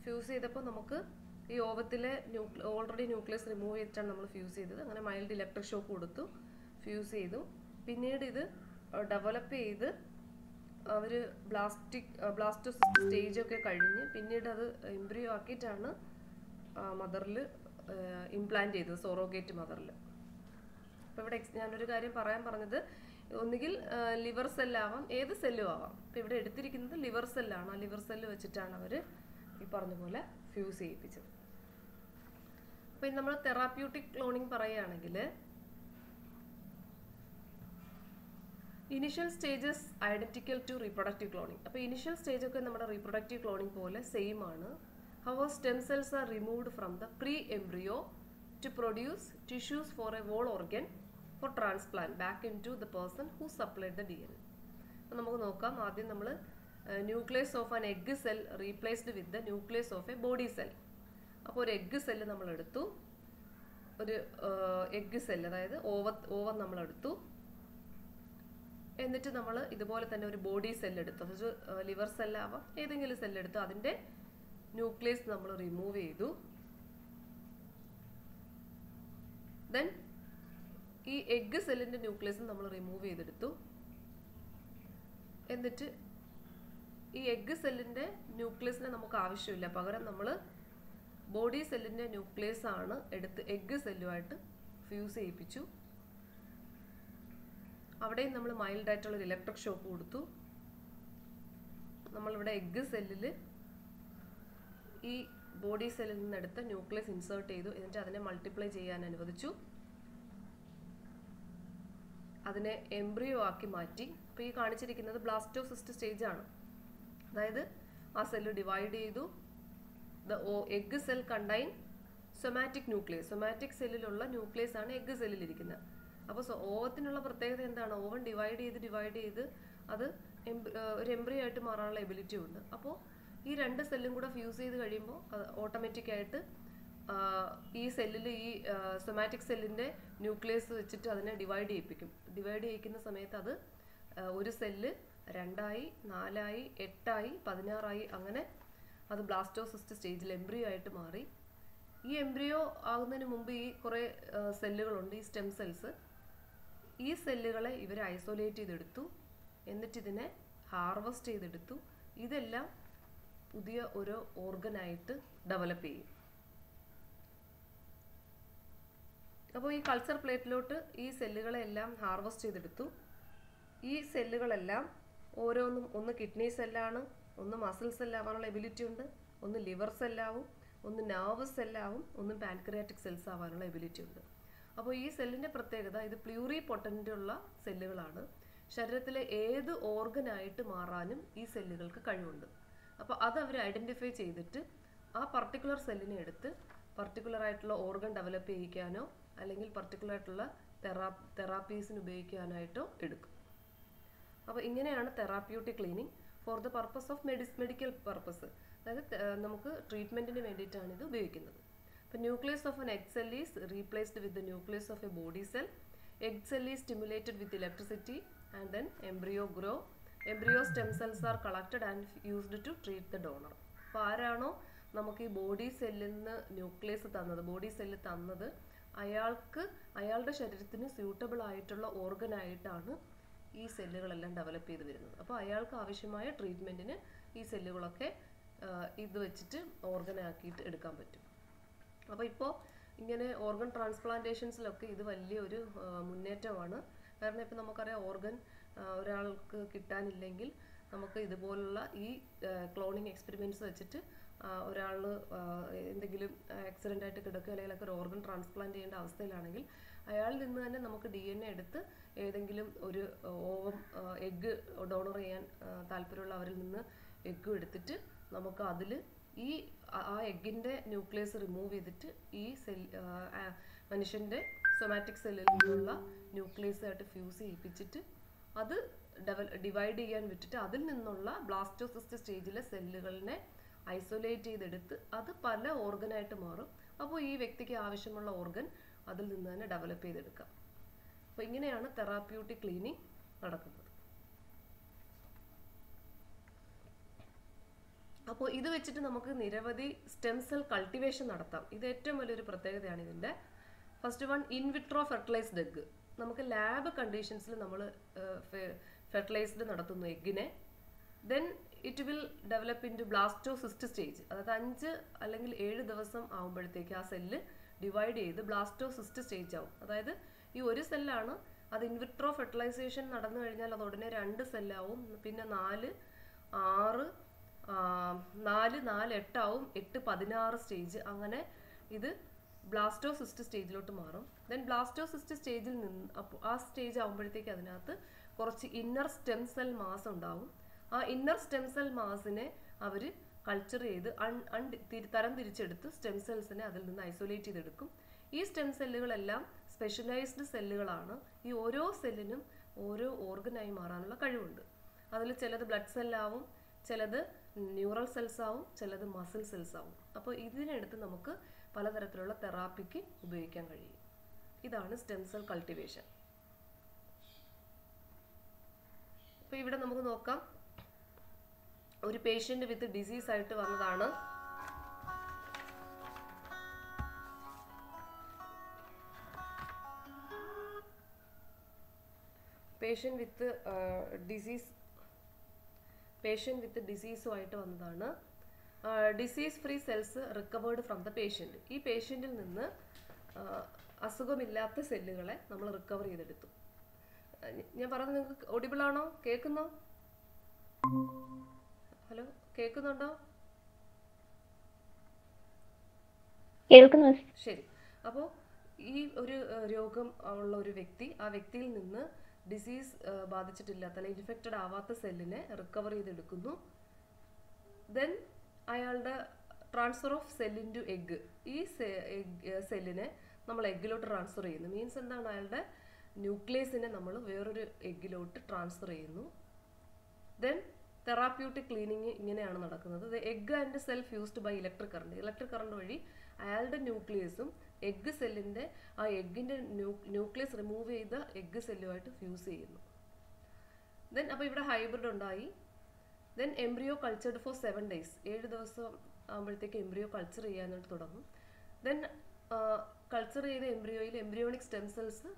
ഫ്യൂസ് ചെയ്തപ്പോൾ നമുക്ക് ഈ ഓവത്തിലെ ഓൾറെഡി ന്യൂക്ലിയസ് റിമൂവ് ചെയ്തിട്ടാണ് നമ്മൾ ഫ്യൂസ് ചെയ്തത്. അങ്ങനെ മൈൽഡ് ഇലക്ട്രിക് ഷോക്ക് കൊടുത്തു, ഫ്യൂസ് ചെയ്തു. പിന്നീട് ഇത് ഡെവലപ്പ് ചെയ്ത് അവർ ബ്ലാസ്റ്റോസിസ്റ്റ് സ്റ്റേജൊക്കെ കഴിഞ്ഞ് പിന്നീട് അത് എംബ്രിയോ ആക്കിയിട്ടാണ് മദറിൽ ഇംപ്ലാന്റ് ചെയ്തത്, സോറോഗേറ്റ് മദറിൽ. അപ്പോൾ ഇവിടെ ഞാനൊരു കാര്യം പറയാൻ പറഞ്ഞത്, ഒന്നുകിൽ ലിവർ സെല്ലാവാം, ഏത് സെല്ലും ആവാം. ഇപ്പോൾ ഇവിടെ എടുത്തിരിക്കുന്നത് ലിവർ സെല്ലാണ്. ആ ലിവർ സെല്ല് വെച്ചിട്ടാണ് അവർ ഈ പറഞ്ഞ പോലെ ഫ്യൂസ് ചെയ്യിപ്പിച്ചത്. അപ്പോൾ ഇനി നമ്മൾ തെറാപ്യൂട്ടിക് ക്ലോണിങ് പറയുകയാണെങ്കിൽ initial stages identical to reproductive cloning. അപ്പോൾ ഇനിഷ്യൽ സ്റ്റേജൊക്കെ നമ്മുടെ റീപ്രൊഡക്റ്റീവ് ക്ലോണിങ് പോലെ സെയിം ആണ്. How stem cells are removed from the pre embryo to produce tissues for a whole organ for transplant back in to the person who supplied the DNA. അപ്പോൾ നമുക്ക് നോക്കാം. ആദ്യം നമ്മൾ nucleus of an egg cell replaced with the nucleus of a body cell. അപ്പോൾ ഒരു egg cell നമ്മൾ എടുത്തു, ഒരു എഗ് സെല്ല്, അതായത് ഓവൻ നമ്മൾ എടുത്തു. എന്നിട്ട് നമ്മൾ ഇതുപോലെ തന്നെ ഒരു ബോഡി സെല്ല് എടുത്തു, അത് ലിവർ സെല്ലാവാം, ഏതെങ്കിലും സെല്ലെടുത്തു. അതിൻ്റെ ന്യൂക്ലിയസ് നമ്മൾ റിമൂവ് ചെയ്തു. ദെൻ ഈ എഗ് സെല്ലിൻ്റെ ന്യൂക്ലിയസ് നമ്മൾ റിമൂവ് ചെയ്തെടുത്തു. എന്നിട്ട് ഈ എഗ് സെല്ലിൻ്റെ ന്യൂക്ലിയസിനെ നമുക്ക് ആവശ്യമില്ല, പകരം നമ്മൾ ബോഡി സെല്ലിൻ്റെ ന്യൂക്ലിയസ് ആണ് എടുത്ത് എഗ് സെല്ലുമായിട്ട് ഫ്യൂസ് ചെയ്യിപ്പിച്ചു. അവിടെയും നമ്മൾ മൈൽഡായിട്ടുള്ളൊരു ഇലക്ട്രിക് ഷോക്ക് കൊടുത്തു. നമ്മളിവിടെ എഗ് സെല്ലിൽ ഈ ബോഡി സെല്ലിൽ നിന്നെടുത്ത ന്യൂക്ലിയസ് ഇൻസേർട്ട് ചെയ്തു. എന്നിട്ട് അതിനെ മൾട്ടിപ്ലൈ ചെയ്യാൻ അനുവദിച്ചു. അതിനെ എംബ്രിയോ ആക്കി മാറ്റി. അപ്പോൾ ഈ കാണിച്ചിരിക്കുന്നത് ബ്ലാസ്റ്റോസിസ്റ്റ് സ്റ്റേജ് ആണ്. അതായത് ആ സെല്ല് ഡിവൈഡ് ചെയ്തു. The egg cell contain somatic nucleus. Somatic സെല്ലിലുള്ള ന്യൂക്ലിയസ് ആണ് എഗ് സെല്ലിലിരിക്കുന്നത്. അപ്പോൾ ഓവത്തിനുള്ള പ്രത്യേകത എന്താണ്? ഓവൻ ഡിവൈഡ് ചെയ്ത് അത് ഒരു എംബ്രിയോ ആയിട്ട് മാറാനുള്ള എബിലിറ്റി ഉണ്ട്. അപ്പോൾ ഈ രണ്ട് സെല്ലും കൂടെ ഫ്യൂസ് ചെയ്ത് കഴിയുമ്പോൾ ഓട്ടോമാറ്റിക്കായിട്ട് ഈ സെല്ലിൽ ഈ സൊമാറ്റിക് സെല്ലിൻ്റെ ന്യൂക്ലിയസ് വെച്ചിട്ട് അതിനെ ഡിവൈഡ് ചെയ്യിപ്പിക്കും. ഡിവൈഡ് ചെയ്യിക്കുന്ന സമയത്ത് അത് ഒരു സെല്ല് 2ആയി, 4ആയി, 8ആയി, 16ആയി, അങ്ങനെ അത് ബ്ലാസ്റ്റോസിസ്റ്റ് സ്റ്റേജിൽ എംബ്രിയോ ആയിട്ട് മാറി. ഈ എംബ്രിയോ ആകുന്നതിന് മുമ്പ് ഈ കുറേ സെല്ലുകളുണ്ട്, ഈ സ്റ്റെം സെൽസ്. ഈ സെല്ലുകളെ ഇവർ ഐസൊലേറ്റ് ചെയ്തെടുത്തു. എന്നിട്ടിതിനെ ഹാർവസ്റ്റ് ചെയ്തെടുത്തു. ഇതെല്ലാം പുതിയ ഒരു ഓർഗനായിട്ട് ഡെവലപ്പ് ചെയ്യും. അപ്പോൾ ഈ കൾച്ചർ പ്ലേറ്റിലോട്ട് ഈ സെല്ലുകളെല്ലാം ഹാർവസ്റ്റ് ചെയ്തെടുത്തു. ഈ സെല്ലുകളെല്ലാം ഓരോന്നും ഒന്ന് കിഡ്നി സെല്ലാണ്, ഒന്ന് മസിൽ സെല്ലാവാനുള്ള എബിലിറ്റി ഉണ്ട്, ഒന്ന് ലിവർ സെല്ലാവും, ഒന്ന് നെർവസ് സെല്ലാവും, ഒന്ന് പാൻക്രിയാറ്റിക് സെൽസ് ആവാനുള്ള എബിലിറ്റി ഉണ്ട്. അപ്പോൾ ഈ സെല്ലിൻ്റെ പ്രത്യേകത ഇത് പ്ലൂറി പൊട്ടൻ്റ് ഉള്ള സെല്ലുകളാണ്. ശരീരത്തിലെ ഏത് ഓർഗനായിട്ട് മാറാനും ഈ സെല്ലുകൾക്ക് കഴിവുണ്ട്. അപ്പോൾ അത് അവർ ഐഡൻറ്റിഫൈ ചെയ്തിട്ട് ആ പർട്ടിക്കുലർ സെല്ലിനെ എടുത്ത് പർട്ടിക്കുലർ ആയിട്ടുള്ള ഓർഗൻ ഡെവലപ്പ് ചെയ്യിക്കാനോ അല്ലെങ്കിൽ പർട്ടിക്കുലർ ആയിട്ടുള്ള തെറാപ്പീസിന് ഉപയോഗിക്കാനായിട്ടോ എടുക്കും. അപ്പോൾ ഇങ്ങനെയാണ് therapeutic cleaning for the purpose of medical purpose. അതായത് നമുക്ക് ട്രീറ്റ്മെൻറ്റിന് വേണ്ടിയിട്ടാണ് ഇത് ഉപയോഗിക്കുന്നത്. അപ്പോൾ nucleus of an egg cell is replaced with the nucleus of a body cell. Egg cell is stimulated with electricity and then embryo grow. Embryo stem cells are collected and used to treat the donor. അപ്പോൾ ആരാണോ നമുക്ക് ഈ body സെല്ലിൽ നിന്ന് nucleus തന്നത്, body cell തന്നത്, അയാളുടെ ശരീരത്തിന് സ്യൂട്ടബിൾ ആയിട്ടുള്ള ഓർഗനായിട്ടാണ് ഈ സെല്ലുകളെല്ലാം ഡെവലപ്പ് ചെയ്ത് വരുന്നത്. അപ്പോൾ അയാൾക്ക് ആവശ്യമായ ട്രീറ്റ്മെൻറ്റിന് ഈ സെല്ലുകളൊക്കെ ഇത് വെച്ചിട്ട് ഓർഗനാക്കിയിട്ട് എടുക്കാൻ പറ്റും. അപ്പോൾ ഇപ്പോൾ ഇങ്ങനെ ഓർഗൻ ട്രാൻസ്പ്ലാന്റേഷൻസിലൊക്കെ ഇത് വലിയൊരു മുന്നേറ്റമാണ്. കാരണം ഇപ്പോൾ നമുക്കറിയാം ഓർഗൻ ഒരാൾക്ക് കിട്ടാനില്ലെങ്കിൽ നമുക്ക് ഇതുപോലുള്ള ഈ ക്ലോണിങ് എക്സ്പെരിമെൻറ്റ്സ് വെച്ചിട്ട് ഒരാൾ എന്തെങ്കിലും ആക്സിഡൻ്റ് ആയിട്ട് കിടക്കുക അല്ലെങ്കിൽ ഒരു ഓർഗൻ ട്രാൻസ്പ്ലാന്റ് ചെയ്യേണ്ട അവസ്ഥയിലാണെങ്കിൽ അയാളിൽ നിന്ന് തന്നെ നമുക്ക് DNA എടുത്ത് ഏതെങ്കിലും ഒരു ഓവം എഗ്ഗ് ഡോണർ ചെയ്യാൻ താല്പര്യമുള്ളവരിൽ നിന്ന് എഗ്ഗും എടുത്തിട്ട് നമുക്ക് അതിൽ ആ എഗ്ഗിൻ്റെ ന്യൂക്ലിയസ് റിമൂവ് ചെയ്തിട്ട് ഈ മനുഷ്യൻ്റെ സൊമാറ്റിക് സെല്ലിൽ നിന്നുള്ള ന്യൂക്ലിയസായിട്ട് ഫ്യൂസ് ചെയ്യിപ്പിച്ചിട്ട് അത് ഡിവൈഡ് ചെയ്യാൻ വിട്ടിട്ട് അതിൽ നിന്നുള്ള ബ്ലാസ്റ്റോസിസ്റ്റ് സ്റ്റേജിലെ സെല്ലുകളിനെ ഐസൊലേറ്റ് ചെയ്തെടുത്ത് അത് പല ഓർഗനായിട്ട് മാറും. അപ്പോൾ ഈ വ്യക്തിക്ക് ആവശ്യമുള്ള ഓർഗൻ അതിൽ നിന്ന് തന്നെ ഡെവലപ്പ് ചെയ്തെടുക്കാം. അപ്പോൾ ഇങ്ങനെയാണ് തെറാപ്യൂട്ടിക് ക്ലീനിങ് നടക്കുന്നത്. അപ്പോൾ ഇത് വെച്ചിട്ട് നമുക്ക് നിരവധി സ്റ്റെം സെൽ കൾട്ടിവേഷൻ നടത്താം. ഇത് ഏറ്റവും വലിയൊരു പ്രത്യേകതയാണ് ഇതിൻ്റെ. First one, in vitro fertilised egg. നമുക്ക് ലാബ് കണ്ടീഷൻസിൽ നമ്മൾ ഫെർട്ടിലൈസ്ഡ് നടത്തുന്നു എഗ്ഗിനെ. Then it will develop into blastocyst stage. അതായത് 5 അല്ലെങ്കിൽ 7 ദിവസം ആകുമ്പോഴത്തേക്ക് ആ സെല്ല് ഡിവൈഡ് ചെയ്ത് ബ്ലാസ്റ്റോസിസ്റ്റ് സ്റ്റേജ് ആവും. അതായത് ഈ ഒരു സെല്ലാണ്, അത് ഇൻവിട്രോ ഫെർട്ടിലൈസേഷൻ നടന്നു കഴിഞ്ഞാൽ അത് ഉടനെ 2 സെല്ലാവും, പിന്നെ 4, 6, 4, 8 ആവും, 8, 16 സ്റ്റേജ്. അങ്ങനെ ഇത് ബ്ലാസ്റ്റോസിസ്റ്റ് സ്റ്റേജിലോട്ട് മാറും. ദെൻ ബ്ലാസ്റ്റോസിസ്റ്റ് സ്റ്റേജിൽ നിന്ന് ആ സ്റ്റേജ് ആകുമ്പോഴത്തേക്ക് അതിനകത്ത് കുറച്ച് ഇന്നർ സ്റ്റെം സെൽ മാസ് ഉണ്ടാവും. ആ ഇന്നർ സ്റ്റെം സെൽ മാസിനെ അവർ കൾച്ചർ ചെയ്ത് തരം തിരിച്ചെടുത്ത് സ്റ്റെം സെൽസിനെ അതിൽ നിന്ന് ഐസൊലേറ്റ് ചെയ്തെടുക്കും. ഈ സ്റ്റെം സെല്ലുകളെല്ലാം സ്പെഷ്യലൈസ്ഡ് സെല്ലുകളാണ്. ഈ ഓരോ സെല്ലിനും ഓരോ ഓർഗനായി മാറാനുള്ള കഴിവുണ്ട്. അതിൽ ചിലത് ബ്ലഡ് സെല്ലാവും, ചിലത് ന്യൂറൽ സെൽസ് ആവും, ചിലത് മസിൽ സെൽസ് ആവും. അപ്പോൾ ഇതിനെടുത്ത് നമുക്ക് പലതരത്തിലുള്ള തെറാപ്പിക്ക് ഉപയോഗിക്കാൻ കഴിയും. ഇതാണ് സ്റ്റെം സെൽ കൾട്ടിവേഷൻ. അപ്പോൾ ഇവിടെ നമുക്ക് നോക്കാം, ഒരു പേഷ്യൻ്റ് വിത്ത് ഡിസീസ് ആയിട്ട് വന്നതാണ്. പേഷ്യൻ്റ് വിത്ത് ഡിസീസുമായിട്ട് വന്നതാണ്. Disease free cells recovered from the patient. ഈ പേഷ്യൻറ്റിൽ നിന്ന് അസുഖമില്ലാത്ത സെല്ലുകളെ നമ്മൾ റിക്കവർ ചെയ്തെടുത്തു. ഞാൻ പറഞ്ഞത് നിങ്ങൾക്ക് ഓഡിബിൾ ആണോ? കേൾക്കുന്നോ? ഹലോ, കേൾക്കുന്നുണ്ടോ? കേൾക്കുന്നു. ശരി. അപ്പോൾ ഈ ഒരു രോഗം ഉള്ള ഒരു വ്യക്തി, ആ വ്യക്തിയിൽ നിന്ന് ഡിസീസ് ബാധിച്ചിട്ടില്ലാത്ത അല്ലെങ്കിൽ ഇൻഫെക്റ്റഡ് ആവാത്ത സെല്ലിനെ റിക്കവർ ചെയ്തെടുക്കുന്നു. ദെൻ അയാളുടെ transfer of cell in to egg. ഈ സെല്ലിനെ നമ്മൾ എഗ്ഗിലോട്ട് ട്രാൻസ്ഫർ ചെയ്യുന്നു. മീൻസ് എന്താണ്? അയാളുടെ ന്യൂക്ലിയസിനെ നമ്മൾ വേറൊരു എഗ്ഗിലോട്ട് ട്രാൻസ്ഫർ ചെയ്യുന്നു. ദെൻ തെറാപ്യൂട്ടിക് ക്ലീനിങ് ഇങ്ങനെയാണ് നടക്കുന്നത്. Egg and cell fused by electric current. Electric current വഴി അയാളുടെ ന്യൂക്ലിയസും എഗ്ഗ് സെല്ലിൻ്റെ ആ എഗ്ഗിൻ്റെ ന്യൂക്ലിയസ് റിമൂവ് ചെയ്ത എഗ്ഗ് സെല്ലുമായിട്ട് ഫ്യൂസ് ചെയ്യുന്നു. ദെൻ അപ്പോൾ ഇവിടെ ഹൈബ്രിഡ് ഉണ്ടായി. Then embryo cultured for 7 days. 7 ദിവസം ആകുമ്പോഴത്തേക്ക് എംബ്രിയോ കൾച്ചർ ചെയ്യാനായിട്ട് തുടങ്ങും. ദെൻ കൾച്ചർ ചെയ്ത എംബ്രിയോയിൽ എംബ്രിയോണിക് സ്റ്റെം സെൽസ്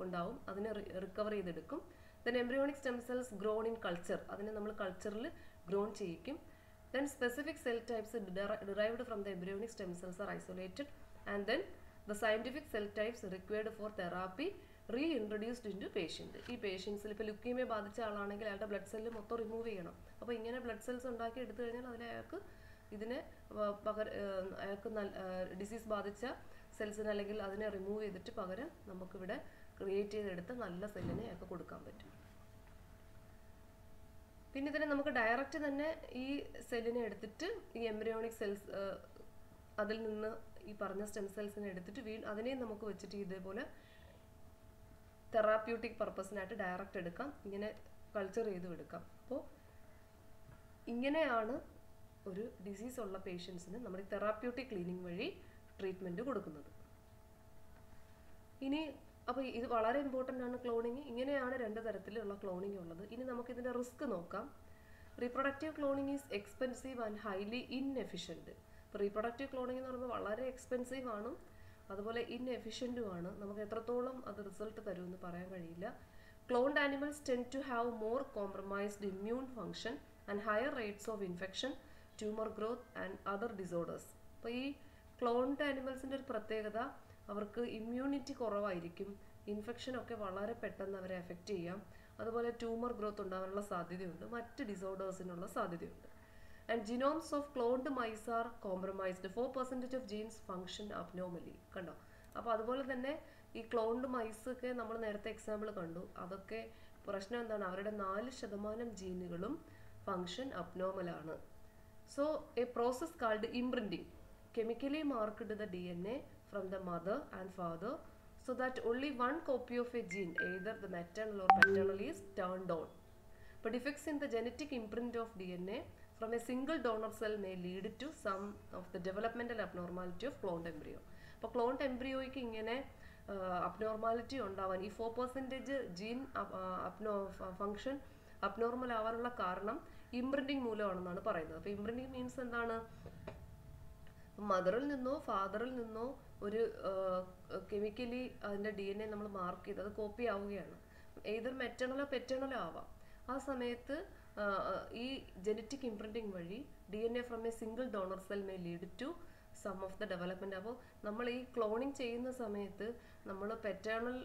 ഉണ്ടാവും. അതിനെ റിക്കവർ ചെയ്തെടുക്കും. Then embryonic stem cells grown in culture. അതിനെ നമ്മൾ കൾച്ചറിൽ ഗ്രോൺ ചെയ്യിക്കും. Then specific cell types derived from the embryonic stem cells are isolated, and then the scientific cell types required for therapy reintroduced into patient. ഈ പേഷ്യൻസിൽ ഇപ്പോൾ leukaemia ബാധിച്ച ആളാണെങ്കിൽ അയാളുടെ ബ്ലഡ് സെല്ല് മൊത്തം റിമൂവ് ചെയ്യണം. അപ്പോൾ ഇങ്ങനെ ബ്ലഡ് സെൽസ് ഉണ്ടാക്കി എടുത്തു കഴിഞ്ഞാൽ അതിൽ അയാൾക്ക് ഇതിനെ അയാൾക്ക് ഡിസീസ് ബാധിച്ച സെൽസിന് അല്ലെങ്കിൽ അതിനെ റിമൂവ് ചെയ്തിട്ട് പകരം നമുക്കിവിടെ ക്രിയേറ്റ് ചെയ്തെടുത്ത നല്ല സെല്ലിനെ അയാൾക്ക് കൊടുക്കാൻ പറ്റും. പിന്നെ ഇതിനെ നമുക്ക് ഡയറക്റ്റ് തന്നെ ഈ സെല്ലിനെ എടുത്തിട്ട് ഈ എംബ്രിയോണിക് സെൽസ് അതിൽ നിന്ന് ഈ പറഞ്ഞ സ്റ്റെം സെൽസിനെ എടുത്തിട്ട് അതിനെയും നമുക്ക് വെച്ചിട്ട് ഇതേപോലെ തെറാപ്യൂട്ടിക് പർപ്പസിനായിട്ട് ഡയറക്റ്റ് എടുക്കാം, ഇങ്ങനെ കൾച്ചർ ചെയ്തും എടുക്കാം. അപ്പോൾ ഇങ്ങനെയാണ് ഒരു ഡിസീസ് ഉള്ള പേഷ്യൻസിന് നമ്മൾ ഈ തെറാപ്യൂട്ടിക് ക്ലീനിങ് വഴി ട്രീറ്റ്മെൻറ്റ് കൊടുക്കുന്നത്. ഇനി അപ്പോൾ ഇത് വളരെ ഇമ്പോർട്ടൻ്റ് ആണ് ക്ലോണിങ്. ഇങ്ങനെയാണ് 2 തരത്തിലുള്ള ക്ലോണിങ് ഉള്ളത്. ഇനി നമുക്കിതിൻ്റെ റിസ്ക് നോക്കാം. Reproductive cloning is expensive and highly inefficient. ഇപ്പോൾ റീപ്രൊഡക്റ്റീവ് ക്ലോണിങ് എന്ന് പറയുമ്പോൾ വളരെ എക്സ്പെൻസീവ് ആണ്, അതുപോലെ ഇൻഎഫിഷ്യൻറ്റും ആണ്. നമുക്ക് എത്രത്തോളം അത് റിസൾട്ട് തരുമെന്ന് പറയാൻ കഴിയില്ല. Cloned animals tend to have more compromised immune function and higher rates of infection, tumour growth and other disorders. അപ്പോൾ ഈ ക്ലോൺഡ് ആനിമൽസിൻ്റെ ഒരു പ്രത്യേകത, അവർക്ക് ഇമ്മ്യൂണിറ്റി കുറവായിരിക്കും, ഇൻഫെക്ഷനൊക്കെ വളരെ പെട്ടെന്ന് അവരെ എഫക്റ്റ് ചെയ്യാം, അതുപോലെ ട്യൂമർ ഗ്രോത്ത് ഉണ്ടാകാനുള്ള സാധ്യതയുണ്ട്, മറ്റ് ഡിസോർഡേഴ്സിനുള്ള സാധ്യതയുണ്ട്. And genomes of cloned mice are compromised, 4% of genes function abnormally. കണ്ടോ? അപ്പോൾ അതുപോലെ തന്നെ ഈ ക്ലോൺഡ് മൈസ് ഒക്കെ നമ്മൾ നേരത്തെ എക്സാമ്പിൾ കണ്ടു. അതൊക്കെ പ്രശ്നം എന്താണ്? അവരുടെ 4% ജീനുകളും ഫംഗ്ഷൻ അബ്നോർമലാണ്. So a process called imprinting chemically marked the DNA from the mother and father so that only one copy of a gene, either the maternal or paternal, is turned on. But defects in the genetic imprint of DNA from a single donor cell may lead to some of the developmental abnormality of cloned embryo. അപ്പോൾ cloned എംബ്രിയോയ്ക്ക് ഇങ്ങനെ abnormality ഉണ്ടാവാൻ, ഈ 4% gene function abnormal ആവാനുള്ള കാരണം imprinting മൂലമാണെന്നാണ് പറയുന്നത്. അപ്പോൾ imprinting means എന്താണ്? മദറിൽ നിന്നോ ഫാദറിൽ നിന്നോ ഒരു കെമിക്കലി അതിൻ്റെ DNA നമ്മൾ മാർക്ക് ചെയ്ത് അത് കോപ്പി ആവുകയാണ്. ഏതൊരു മെറ്റേണലോ പെറ്റേണലോ ആവാം. ആ സമയത്ത് ഈ ജനറ്റിക് ഇംപ്രിന്റിംഗ് വഴി DNA from a single donor cell may lead to some of the development. അപ്പോൾ നമ്മൾ ഈ ക്ലോണിങ് ചെയ്യുന്ന സമയത്ത് നമ്മൾ പെറ്റേണൽ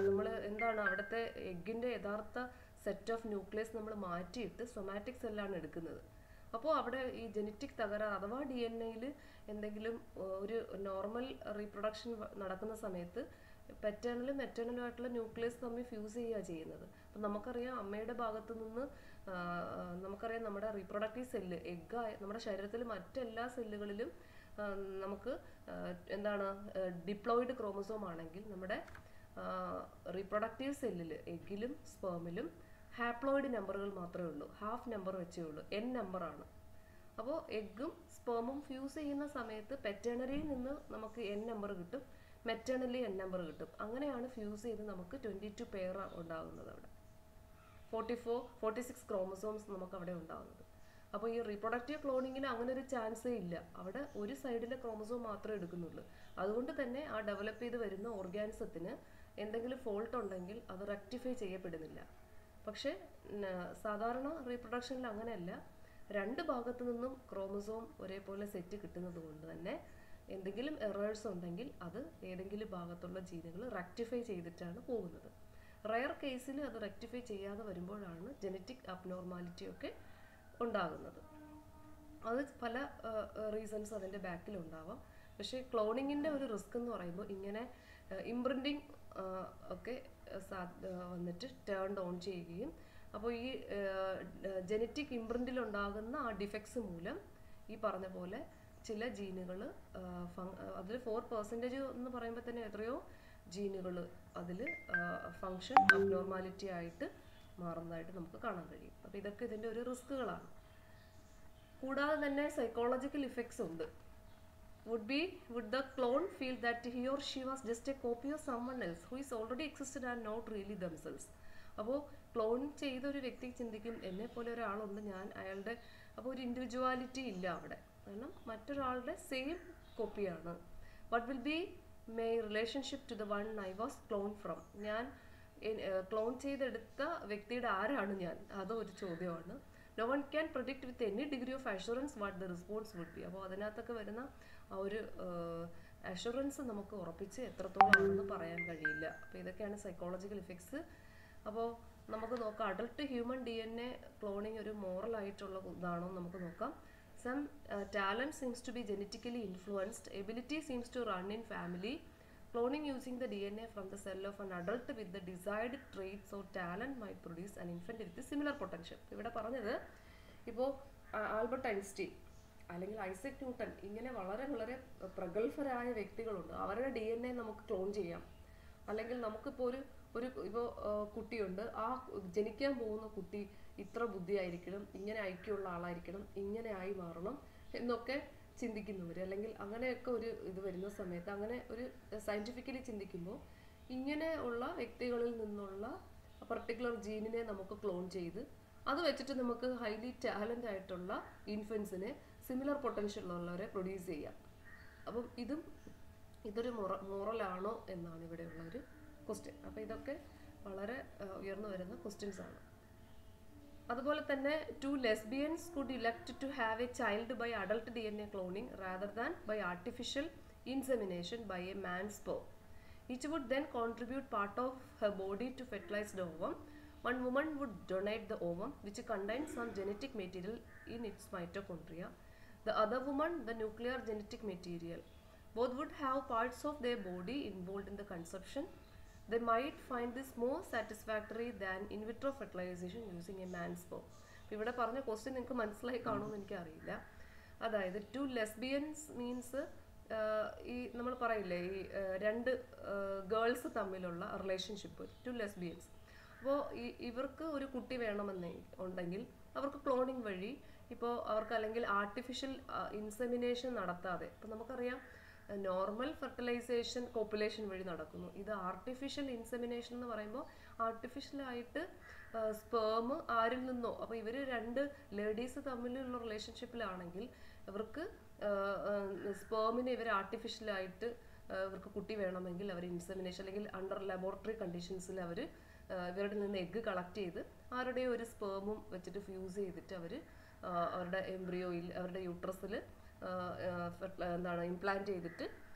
നമ്മൾ എന്താണ് അവിടുത്തെ എഗ്ഗിൻ്റെ യഥാർത്ഥ സെറ്റ് ഓഫ് ന്യൂക്ലിയസ് നമ്മൾ മാറ്റിയിട്ട് സൊമാറ്റിക് സെല്ലാണ് എടുക്കുന്നത്. അപ്പോൾ അവിടെ ഈ ജനറ്റിക് തകരാർ അഥവാ DNA-യിൽ എന്തെങ്കിലും ഒരു നോർമൽ റീപ്രൊഡക്ഷൻ നടക്കുന്ന സമയത്ത് പെറ്റേണലും മെറ്റേണലും ആയിട്ടുള്ള ന്യൂക്ലിയസ് തമ്മിൽ ഫ്യൂസ് ചെയ്യുക ചെയ്യുന്നത്. അപ്പം നമുക്കറിയാം അമ്മയുടെ ഭാഗത്തു നിന്ന് നമുക്കറിയാം നമ്മുടെ റീപ്രൊഡക്റ്റീവ് സെല്ല് എഗ്ഗായ നമ്മുടെ ശരീരത്തിൽ മറ്റെല്ലാ സെല്ലുകളിലും നമുക്ക് എന്താണ് ഡിപ്ലോയിഡ് ക്രോമസോം ആണെങ്കിൽ നമ്മുടെ റീപ്രൊഡക്റ്റീവ് സെല്ലിൽ എഗ്ഗിലും സ്പേമിലും ഹാപ്ലോയിഡ് നമ്പറുകൾ മാത്രമേ ഉള്ളൂ, ഹാഫ് നമ്പർ വെച്ചേ ഉള്ളൂ, N നമ്പറാണ്. അപ്പോൾ എഗ്ഗും സ്പേമും ഫ്യൂസ് ചെയ്യുന്ന സമയത്ത് പെറ്റേണലിയിൽ നിന്ന് നമുക്ക് N നമ്പർ കിട്ടും, മെറ്റേണലി N നമ്പർ കിട്ടും. അങ്ങനെയാണ് ഫ്യൂസ് ചെയ്ത് നമുക്ക് 22 പെയർ ഉണ്ടാകുന്നത്. അവിടെ 46 ക്രോമസോംസ് നമുക്ക് അവിടെ ഉണ്ടാകുന്നത്. അപ്പോൾ ഈ റീപ്രൊഡക്റ്റീവ് ക്ലോണിങ്ങിന് അങ്ങനെ ഒരു ചാൻസേ ഇല്ല. അവിടെ ഒരു സൈഡിലെ ക്രോമസോം മാത്രമേ എടുക്കുന്നുള്ളൂ. അതുകൊണ്ട് തന്നെ ആ ഡെവലപ്പ് ചെയ്ത് വരുന്ന ഓർഗാനിസത്തിന് എന്തെങ്കിലും ഫോൾട്ട് ഉണ്ടെങ്കിൽ അത് റെക്ടിഫൈ ചെയ്യപ്പെടുന്നില്ല. പക്ഷേ സാധാരണ റീപ്രൊഡക്ഷനിൽ അങ്ങനെയല്ല. 2 ഭാഗത്തു നിന്നും ക്രോമസോം ഒരേപോലെ സെറ്റ് കിട്ടുന്നത് കൊണ്ട് തന്നെ എന്തെങ്കിലും എറേഴ്സ് ഉണ്ടെങ്കിൽ അത് ഏതെങ്കിലും ഭാഗത്തുള്ള ജീനുകൾ റെക്ടിഫൈ ചെയ്തിട്ടാണ് പോകുന്നത്. റയർ കേസിൽ അത് റെക്ടിഫൈ ചെയ്യാതെ വരുമ്പോഴാണ് ജനറ്റിക് അബ്നോർമാലിറ്റി ഒക്കെ ഉണ്ടാകുന്നത്. അത് പല റീസൺസ് അതിൻ്റെ ബാക്കിലുണ്ടാവാം. പക്ഷേ ക്ലോണിങ്ങിൻ്റെ ഒരു റിസ്ക് എന്ന് പറയുമ്പോൾ ഇങ്ങനെ ഇംപ്രിൻറ്റിങ് ഒക്കെ വന്നിട്ട് ടേൺഡ് ഓൺ ചെയ്യുകയും അപ്പോൾ ഈ ജനറ്റിക് ഇംപ്രിൻറ്റിലുണ്ടാകുന്ന ആ ഡിഫക്ട്സ് മൂലം ഈ പറഞ്ഞ പോലെ ചില ജീനുകൾ അതിൽ 4% എന്ന് പറയുമ്പോൾ തന്നെ എത്രയോ ജീനുകൾ അതിൽ ഫങ്ഷൻ അബ്നോർമാലിറ്റി ആയിട്ട് മാറുന്നതായിട്ട് നമുക്ക് കാണാൻ കഴിയും. അപ്പോൾ ഇതൊക്കെ ഇതിൻ്റെ ഒരു റിസ്കുകളാണ്. കൂടാതെ തന്നെ സൈക്കോളജിക്കൽ ഇഫക്ട്സ് ഉണ്ട്. Would the clone feel that he or she was just a copy of someone else who is already existed and not really themselves? അപ്പോൾ ക്ലോൺ ചെയ്ത ഒരു വ്യക്തി ചിന്തിക്കും എന്നെ പോലെ ഒരാളുണ്ട്, ഞാൻ അയാളുടെ, അപ്പോൾ ഒരു ഇൻഡിവിജ്വാലിറ്റി ഇല്ല അവിടെ, കാരണം മറ്റൊരാളുടെ same കോപ്പിയാണ്. What will be my relationship to the one I was cloned from? ഞാൻ ക്ലോൺ ചെയ്തെടുത്ത വ്യക്തിയുടെ ആരാണ് ഞാൻ? അതോ ഒരു ചോദ്യമാണ്. No one can predict with any degree of assurance what the response would be. അപ്പോൾ അതിനകത്തൊക്കെ വരുന്ന ആ ഒരു അഷുറൻസ് നമുക്ക് ഉറപ്പിച്ച് എത്രത്തോളം ആണെന്ന് പറയാൻ കഴിയില്ല. അപ്പോൾ ഇതൊക്കെയാണ് സൈക്കോളജിക്കൽ ഇഫക്ട്സ്. അപ്പോൾ നമുക്ക് നോക്കാം, അഡൾട്ട് ഹ്യൂമൻ DNA ക്ലോണിങ് ഒരു മോറൽ ആയിട്ടുള്ള ഇതാണോ എന്ന് നമുക്ക് നോക്കാം. Some talent seems to be genetically influenced, ability seems to run in family. Cloning using the DNA from the cell of an adult with the desired traits or talent might produce an infant with similar potential. ഇവിടെ പറഞ്ഞത് ഇപ്പോൾ Albert Einstein അല്ലെങ്കിൽ Isaac Newton ഇങ്ങനെ വളരെ വളരെ പ്രഗത്ഭരായ വ്യക്തികളുണ്ട്. അവരുടെ DNA നമുക്ക് ക്ലോൺ ചെയ്യാം. അല്ലെങ്കിൽ നമുക്കിപ്പോൾ ഒരു ഇപ്പോൾ കുട്ടിയുണ്ട്, ആ ജനിക്കാൻ പോകുന്ന കുട്ടി ഇത്ര ബുദ്ധിയായിരിക്കണം, ഇങ്ങനെ ഐക്യമുള്ള ആളായിരിക്കണം, ഇങ്ങനെ ആയി മാറണം എന്നൊക്കെ ചിന്തിക്കുന്നവർ, അല്ലെങ്കിൽ അങ്ങനെയൊക്കെ ഒരു ഇത് വരുന്ന സമയത്ത് അങ്ങനെ ഒരു സയൻറ്റിഫിക്കലി ചിന്തിക്കുമ്പോൾ ഇങ്ങനെ ഉള്ള വ്യക്തികളിൽ നിന്നുള്ള പർട്ടിക്കുലർ ജീനിനെ നമുക്ക് ക്ലോൺ ചെയ്ത് അത് വെച്ചിട്ട് നമുക്ക് ഹൈലി ടാലൻ്റ് ആയിട്ടുള്ള ഇൻഫൻസിനെ സിമിലർ പൊട്ടൻഷ്യൽ ഉള്ളവരെ പ്രൊഡ്യൂസ് ചെയ്യാം. അപ്പം ഇതൊരു മോറലാണോ എന്നാണ് ഇവിടെയുള്ള ഒരു ക്വസ്റ്റ്യൻ. അപ്പോൾ ഇതൊക്കെ വളരെ ഉയർന്നു വരുന്ന ക്വസ്റ്റ്യൻസ് ആണ്. അതുപോലെ തന്നെ 2 lesbians could elect to have a child by adult DNA cloning rather than by artificial insemination by a man's sperm. Each would then contribute part of her body to fertilize the ovum. One woman would donate the ovum, which contains some genetic material in its mitochondria. The other woman, the nuclear genetic material. Both would have parts of their body involved in the conception. They might find this more satisfactory than in vitro fertilization using a man's sperm. ഇവിടെ പറഞ്ഞ question നിങ്ങൾക്ക് മനസ്സിലായി കാണുമെന്ന് എനിക്കറിയില്ല. അതായത് 2 lesbians means ഈ നമ്മൾ പറയില്ലേ ഈ 2 ഗേൾസ് തമ്മിലുള്ള റിലേഷൻഷിപ്പ്, 2 lesbians. അപ്പോൾ ഇവർക്ക് ഒരു കുട്ടി ഉണ്ടെങ്കിൽ അവർക്ക് ക്ലോണിങ് വഴി ഇപ്പോൾ അവർക്ക് അല്ലെങ്കിൽ ആർട്ടിഫിഷ്യൽ ഇൻസെമിനേഷൻ നടത്താതെ, ഇപ്പം നമുക്കറിയാം നോർമൽ ഫെർട്ടിലൈസേഷൻ കോപ്പുലേഷൻ വഴി നടക്കുന്നു. ഇത് ആർട്ടിഫിഷ്യൽ ഇൻസെമിനേഷൻ എന്ന് പറയുമ്പോൾ ആർട്ടിഫിഷ്യലായിട്ട് സ്പേം ആരിൽ നിന്നോ, അപ്പോൾ ഇവർ 2 ലേഡീസ് തമ്മിലുള്ള റിലേഷൻഷിപ്പിലാണെങ്കിൽ ഇവർക്ക് സ്പേമിനെ ഇവർ ആർട്ടിഫിഷ്യലായിട്ട് ഇവർക്ക് കുട്ടി വേണമെങ്കിൽ അവർ ഇൻസെമിനേഷൻ അല്ലെങ്കിൽ അണ്ടർ ലബോറട്ടറി കണ്ടീഷൻസിൽ അവർ ഇവരുടെ നിന്ന് എഗ്ഗ് കളക്ട് ചെയ്ത് ആരുടെ ഒരു സ്പേമും വെച്ചിട്ട് ഫ്യൂസ് ചെയ്തിട്ട് അവർ അവരുടെ എംബ്രിയോയിൽ അവരുടെ യൂട്രസിൽ എന്താണ് ഇംപ്ലാന്റ് ചെയ്തിട്ട്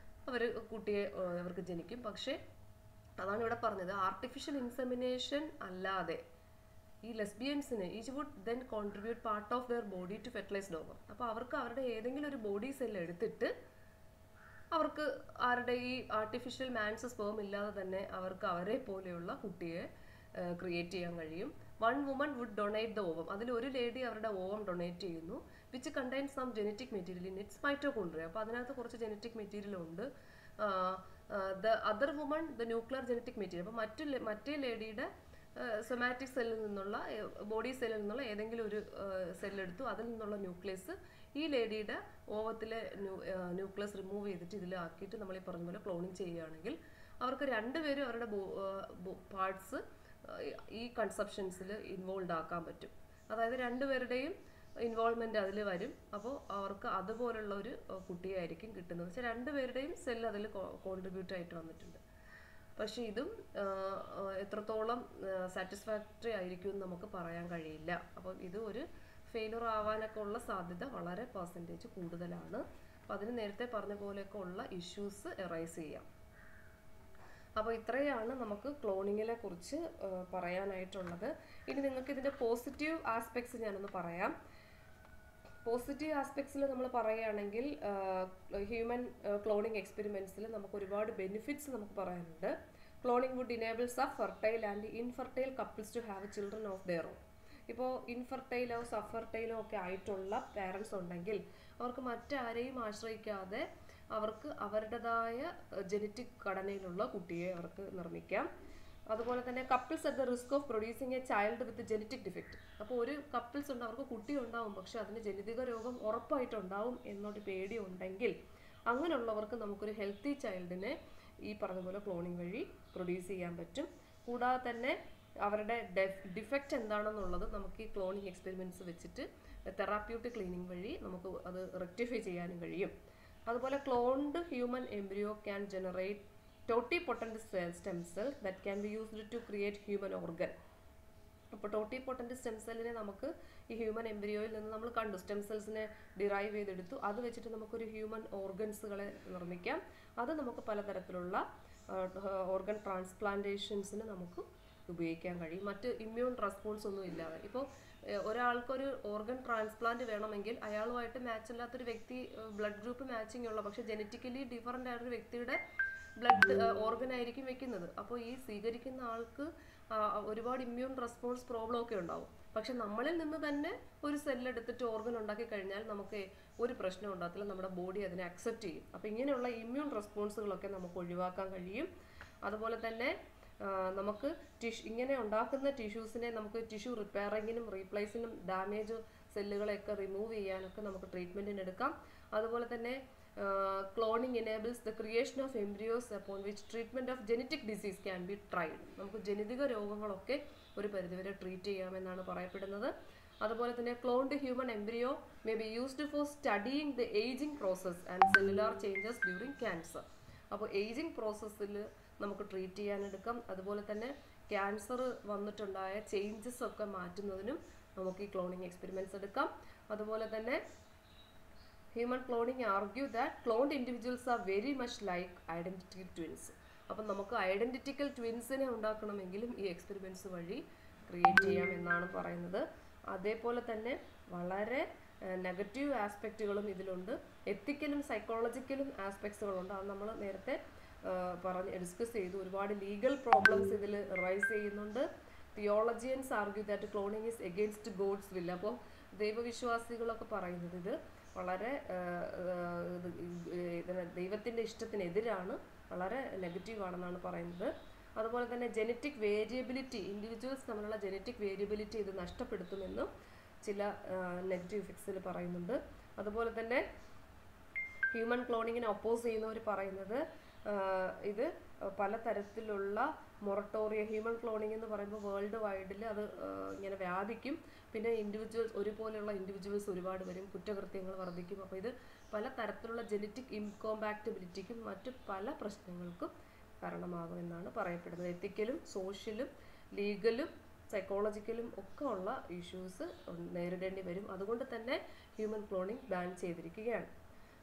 അവർ കുട്ടിയെ അവർക്ക് ജനിക്കും. പക്ഷേ അതാണ് ഇവിടെ പറഞ്ഞത്, ആർട്ടിഫിഷ്യൽ ഇൻസെമിനേഷൻ അല്ലാതെ ഈ ലെസ്ബിയൻസിന് each would then contribute part of their body to fertilise ഡോഗം. അപ്പോൾ അവർക്ക് അവരുടെ ഏതെങ്കിലും ഒരു ബോഡി സെൽ എടുത്തിട്ട് അവർക്ക് ആരുടെ ഈ ആർട്ടിഫിഷ്യൽ മാൻസ് സ്പേം ഇല്ലാതെ തന്നെ അവർക്ക് അവരെ പോലെയുള്ള കുട്ടിയെ ക്രിയേറ്റ് ചെയ്യാൻ കഴിയും. 1 woman would donate the ovum. അതിൽ ഒരു ലേഡി അവരുടെ ഓവം ഡൊണേറ്റ് ചെയ്യുന്നു, which contains some genetic material in its mitochondria. അപ്പോൾ അതിനകത്ത് കുറച്ച് ജെനറ്റിക് മെറ്റീരിയൽ ഉണ്ട്. The other woman the nuclear genetic material. അപ്പോൾ മറ്റേ ലേഡിയുടെ സൊമാറ്റിക് സെല്ലിൽ നിന്നുള്ള ബോഡി സെല്ലിൽ നിന്നുള്ള ഏതെങ്കിലും ഒരു സെല്ലെടുത്തു, അതിൽ നിന്നുള്ള ന്യൂക്ലിയസ് ഈ ലേഡിയുടെ ഓവത്തിലെ ന്യൂക്ലിയസ് റിമൂവ് ചെയ്തിട്ട് ഇതിലാക്കിയിട്ട് നമ്മൾ ഈ പറഞ്ഞ പോലെ ക്ലോണിങ് ചെയ്യുകയാണെങ്കിൽ അവർക്ക് 2 പേരും അവരുടെ പാർട്സ് ഈ കൺസെപ്ഷൻസിൽ ഇൻവോൾവ് ആക്കാൻ പറ്റും. അതായത് 2 പേരുടെയും ഇൻവോൾവ്മെൻറ്റ് അതിൽ വരും. അപ്പോൾ അവർക്ക് അതുപോലുള്ള ഒരു കുട്ടിയായിരിക്കും കിട്ടുന്നത്. പക്ഷേ 2 പേരുടെയും സെല്ല് അതിൽ കോൺട്രിബ്യൂട്ട് ആയിട്ട് വന്നിട്ടുണ്ട്. പക്ഷേ ഇതും എത്രത്തോളം സാറ്റിസ്ഫാക്ടറി ആയിരിക്കും എന്ന് നമുക്ക് പറയാൻ കഴിയില്ല. അപ്പം ഇത് ഒരു ഫെയിലർ ആവാനൊക്കെ ഉള്ള സാധ്യത വളരെ % കൂടുതലാണ്. അപ്പം അതിന് നേരത്തെ പറഞ്ഞ പോലെയൊക്കെ ഉള്ള ഇഷ്യൂസ് എറൈസ് ചെയ്യാം. അപ്പോൾ ഇത്രയാണ് നമുക്ക് ക്ലോണിങ്ങിനെ കുറിച്ച് പറയാനായിട്ടുള്ളത്. ഇനി നിങ്ങൾക്ക് ഇതിൻ്റെ പോസിറ്റീവ് ആസ്പെക്ട്സ് ഞാനൊന്ന് പറയാം. പോസിറ്റീവ് ആസ്പെക്ട്സിൽ നമ്മൾ പറയുകയാണെങ്കിൽ ഹ്യൂമൻ ക്ലോണിങ് എക്സ്പെരിമെൻറ്റ്സിൽ നമുക്ക് ഒരുപാട് ബെനിഫിറ്റ്സ് നമുക്ക് പറയാനുണ്ട്. Cloning would enables of fertile and infertile couples to have children of their own. ഇപ്പോൾ ഇൻഫെർട്ടൈലോ സബ്ഫെർട്ടൈലോ ഒക്കെ ആയിട്ടുള്ള പാരൻസ് ഉണ്ടെങ്കിൽ അവർക്ക് മറ്റാരെയും ആശ്രയിക്കാതെ അവർക്ക് അവരുടേതായ ജെനറ്റിക് ഘടനയിലുള്ള കുട്ടിയെ അവർക്ക് നിർമ്മിക്കാം. അതുപോലെ തന്നെ couples at the risk of producing A Child with genetic defect. അപ്പോൾ ഒരു കപ്പിൾസ് ഉണ്ട്, അവർക്ക് കുട്ടി ഉണ്ടാവും, പക്ഷെ അതിന് ജനിതക രോഗം ഉറപ്പായിട്ടുണ്ടാവും എന്നൊരു പേടി ഉണ്ടെങ്കിൽ അങ്ങനെയുള്ളവർക്ക് നമുക്കൊരു ഹെൽത്തി ചൈൽഡിനെ ഈ പറഞ്ഞ പോലെ ക്ലോണിങ് വഴി പ്രൊഡ്യൂസ് ചെയ്യാൻ പറ്റും. കൂടാതെ തന്നെ അവരുടെ ഡിഫക്റ്റ് എന്താണെന്നുള്ളത് നമുക്ക് ഈ ക്ലോണിങ് എക്സ്പെരിമെൻറ്റ്സ് വെച്ചിട്ട് തെറാപ്യൂട്ടിക് ക്ലീനിങ് വഴി നമുക്ക് അത് റെക്ടിഫൈ ചെയ്യാനും കഴിയും. അതുപോലെ cloned human embryo can generate totipotent stem cells that can be used to create human organ. അപ്പോൾ ടോട്ടിപോട്ടന്റ് സ്റ്റെം സെല്ലിനെ നമുക്ക് ഈ ഹ്യൂമൻ എംബ്രിയോയിൽ നിന്ന് നമ്മൾ കണ്ടു, സ്റ്റെം സെൽസിനെ ഡിറൈവ് ചെയ്തെടുത്തു. അത് വെച്ചിട്ട് നമുക്കൊരു ഹ്യൂമൻ ഓർഗൻസുകളെ നിർമ്മിക്കാം. അത് നമുക്ക് പലതരത്തിലുള്ള ഓർഗൻ ട്രാൻസ്പ്ലാന്റേഷൻസിന് നമുക്ക് ഉപയോഗിക്കാൻ കഴിയും, മറ്റ് ഇമ്മ്യൂൺ റെസ്പോൺസ് ഒന്നും ഇല്ലാതെ. ഇപ്പോൾ ഒരാൾക്കൊരു ഓർഗൻ ട്രാൻസ്പ്ലാന്റ് വേണമെങ്കിൽ അയാളുമായിട്ട് മാച്ച് അല്ലാത്തൊരു വ്യക്തി, ബ്ലഡ് ഗ്രൂപ്പ് മാച്ചിങ് ഉള്ള പക്ഷെ ജനറ്റിക്കലി ഡിഫറൻ്റ് ആയൊരു വ്യക്തിയുടെ ബ്ലഡ് ഓർഗൻ ആയിരിക്കും വെക്കുന്നത്. അപ്പോൾ ഈ സ്വീകരിക്കുന്ന ആൾക്ക് ഒരുപാട് ഇമ്മ്യൂൺ റെസ്പോൺസ് പ്രോബ്ലം ഒക്കെ ഉണ്ടാവും. പക്ഷെ നമ്മളിൽ നിന്ന് തന്നെ ഒരു സെല്ലെടുത്തിട്ട് ഓർഗൻ ഉണ്ടാക്കി കഴിഞ്ഞാൽ നമുക്ക് ഒരു പ്രശ്നം ഉണ്ടാകത്തില്ല, നമ്മുടെ ബോഡി അതിനെ അക്സെപ്റ്റ് ചെയ്യും. അപ്പോൾ ഇങ്ങനെയുള്ള ഇമ്മ്യൂൺ റെസ്പോൺസുകളൊക്കെ നമുക്ക് ഒഴിവാക്കാൻ കഴിയും. അതുപോലെ തന്നെ നമുക്ക് ഇങ്ങനെ ഉണ്ടാക്കുന്ന ടിഷ്യൂസിനെ നമുക്ക് ടിഷ്യൂ റിപ്പയറിങ്ങിനും റീപ്ലേസിനും ഡാമേജ് സെല്ലുകളെയൊക്കെ റിമൂവ് ചെയ്യാനൊക്കെ നമുക്ക് ട്രീറ്റ്മെൻറ്റിന് എടുക്കാം. അതുപോലെ തന്നെ cloning enables the creation of embryos upon which treatment of genetic disease can be tried. നമുക്ക് ജനിതക രോഗങ്ങളൊക്കെ ഒരു പരിധിവരെ ട്രീറ്റ് ചെയ്യാമെന്നാണ് പറയപ്പെടുന്നത്. അതുപോലെ തന്നെ cloned human embryo may be used for studying the ageing process and cellular changes during cancer. അപ്പോൾ ഏജിങ് പ്രോസസ്സിൽ നമുക്ക് ട്രീറ്റ് ചെയ്യാനെടുക്കാം. അതുപോലെ തന്നെ ക്യാൻസർ വന്നിട്ടുണ്ടായ ചേഞ്ചസ് ഒക്കെ മാറ്റുന്നതിനും നമുക്ക് ഈ ക്ലോണിങ് എക്സ്പെരിമെൻറ്റ്സ് എടുക്കാം. അതുപോലെ തന്നെ human cloning argue that cloned individuals are very much like identical twins. അപ്പം നമുക്ക് ഐഡൻറ്റിക്കൽ ട്വിൻസിനെ ഉണ്ടാക്കണമെങ്കിലും ഈ എക്സ്പെരിമെൻറ്റ്സ് വഴി ക്രിയേറ്റ് ചെയ്യാം എന്നാണ് പറയുന്നത്. അതേപോലെ തന്നെ വളരെ നെഗറ്റീവ് ആസ്പെക്റ്റുകളും ഇതിലുണ്ട്, എത്തിക്കലും സൈക്കോളജിക്കലും ആസ്പെക്ട്സുകളുണ്ട്. അത് നമ്മൾ നേരത്തെ ഡിസ്കസ് ചെയ്തു. ഒരുപാട് ലീഗൽ പ്രോബ്ലംസ് ഇതിൽ റൈസ് ചെയ്യുന്നുണ്ട്. Theologians argue that cloning is against God's will. അപ്പോൾ ദൈവവിശ്വാസികളൊക്കെ പറയുന്നത് ഇത് വളരെ ദൈവത്തിൻ്റെ ഇഷ്ടത്തിനെതിരാണ്, വളരെ നെഗറ്റീവാണെന്നാണ് പറയുന്നത്. അതുപോലെ തന്നെ ജനറ്റിക് വേരിയബിലിറ്റി, ഇൻഡിവിജ്വൽസ് തമ്മിലുള്ള ജനറ്റിക് വേരിയബിലിറ്റി ഇത് നഷ്ടപ്പെടുത്തുമെന്നും ചില നെഗറ്റീവ് ഇഫക്ട്സിൽ പറയുന്നുണ്ട്. അതുപോലെ തന്നെ ഹ്യൂമൻ ക്ലോണിങ്ങിനെ ഒപ്പോസ് ചെയ്യുന്നവർ പറയുന്നത് ഇത് പലതരത്തിലുള്ള മൊറട്ടോറിയ, ഹ്യൂമൻ ക്ലോണിംഗ് എന്ന് പറയുമ്പോൾ വേൾഡ് വൈഡിൽ അത് ഇങ്ങനെ വ്യാപിക്കും. പിന്നെ ഇൻഡിവിജ്വൽസ് ഒരുപോലെയുള്ള ഇൻഡിവിജ്വൽസ് ഒരുപാട് വരും, കുറ്റകൃത്യങ്ങൾ വർദ്ധിക്കും. അപ്പോൾ ഇത് പലതരത്തിലുള്ള ജനറ്റിക് ഇൻകോമ്പാക്റ്റബിലിറ്റിക്കും മറ്റ് പല പ്രശ്നങ്ങൾക്കും കാരണമാകുമെന്നാണ് പറയപ്പെടുന്നത്. എത്തിക്കലും സോഷ്യലും ലീഗലും സൈക്കോളജിക്കലും ഒക്കെ ഉള്ള ഇഷ്യൂസ് നേരിടേണ്ടി വരും. അതുകൊണ്ട് തന്നെ ഹ്യൂമൻ ക്ലോണിംഗ് ബാൻ ചെയ്തിരിക്കുകയാണ്.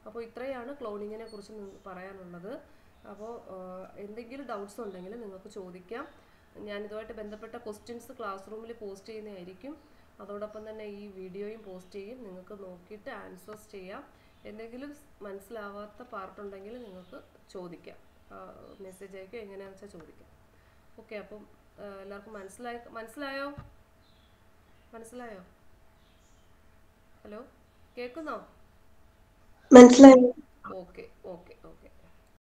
അപ്പോൾ ഇത്രയാണ് ക്ലോണിങ്ങിനെ കുറിച്ച് പറയാനുള്ളത്. അപ്പോൾ എന്തെങ്കിലും ഡൗട്ട്സ് ഉണ്ടെങ്കിൽ നിങ്ങൾക്ക് ചോദിക്കാം. ഞാനിതുമായിട്ട് ബന്ധപ്പെട്ട ക്വസ്റ്റ്യൻസ് ക്ലാസ് റൂമിൽ പോസ്റ്റ് ചെയ്യുന്നതായിരിക്കും. അതോടൊപ്പം തന്നെ ഈ വീഡിയോയും പോസ്റ്റ് ചെയ്യും, നിങ്ങൾക്ക് നോക്കിയിട്ട് ആൻസേഴ്സ് ചെയ്യാം. എന്തെങ്കിലും മനസ്സിലാവാത്ത പാർട്ടുണ്ടെങ്കിൽ നിങ്ങൾക്ക് ചോദിക്കാം, മെസ്സേജ് അയക്കുക, എങ്ങനെയാണെന്ന് വെച്ചാൽ ചോദിക്കാം. ഓക്കെ, അപ്പം എല്ലാവർക്കും മനസ്സിലായോ? ഹലോ, കേൾക്കുന്നോ? മനസ്സിലായി. ഓക്കെ.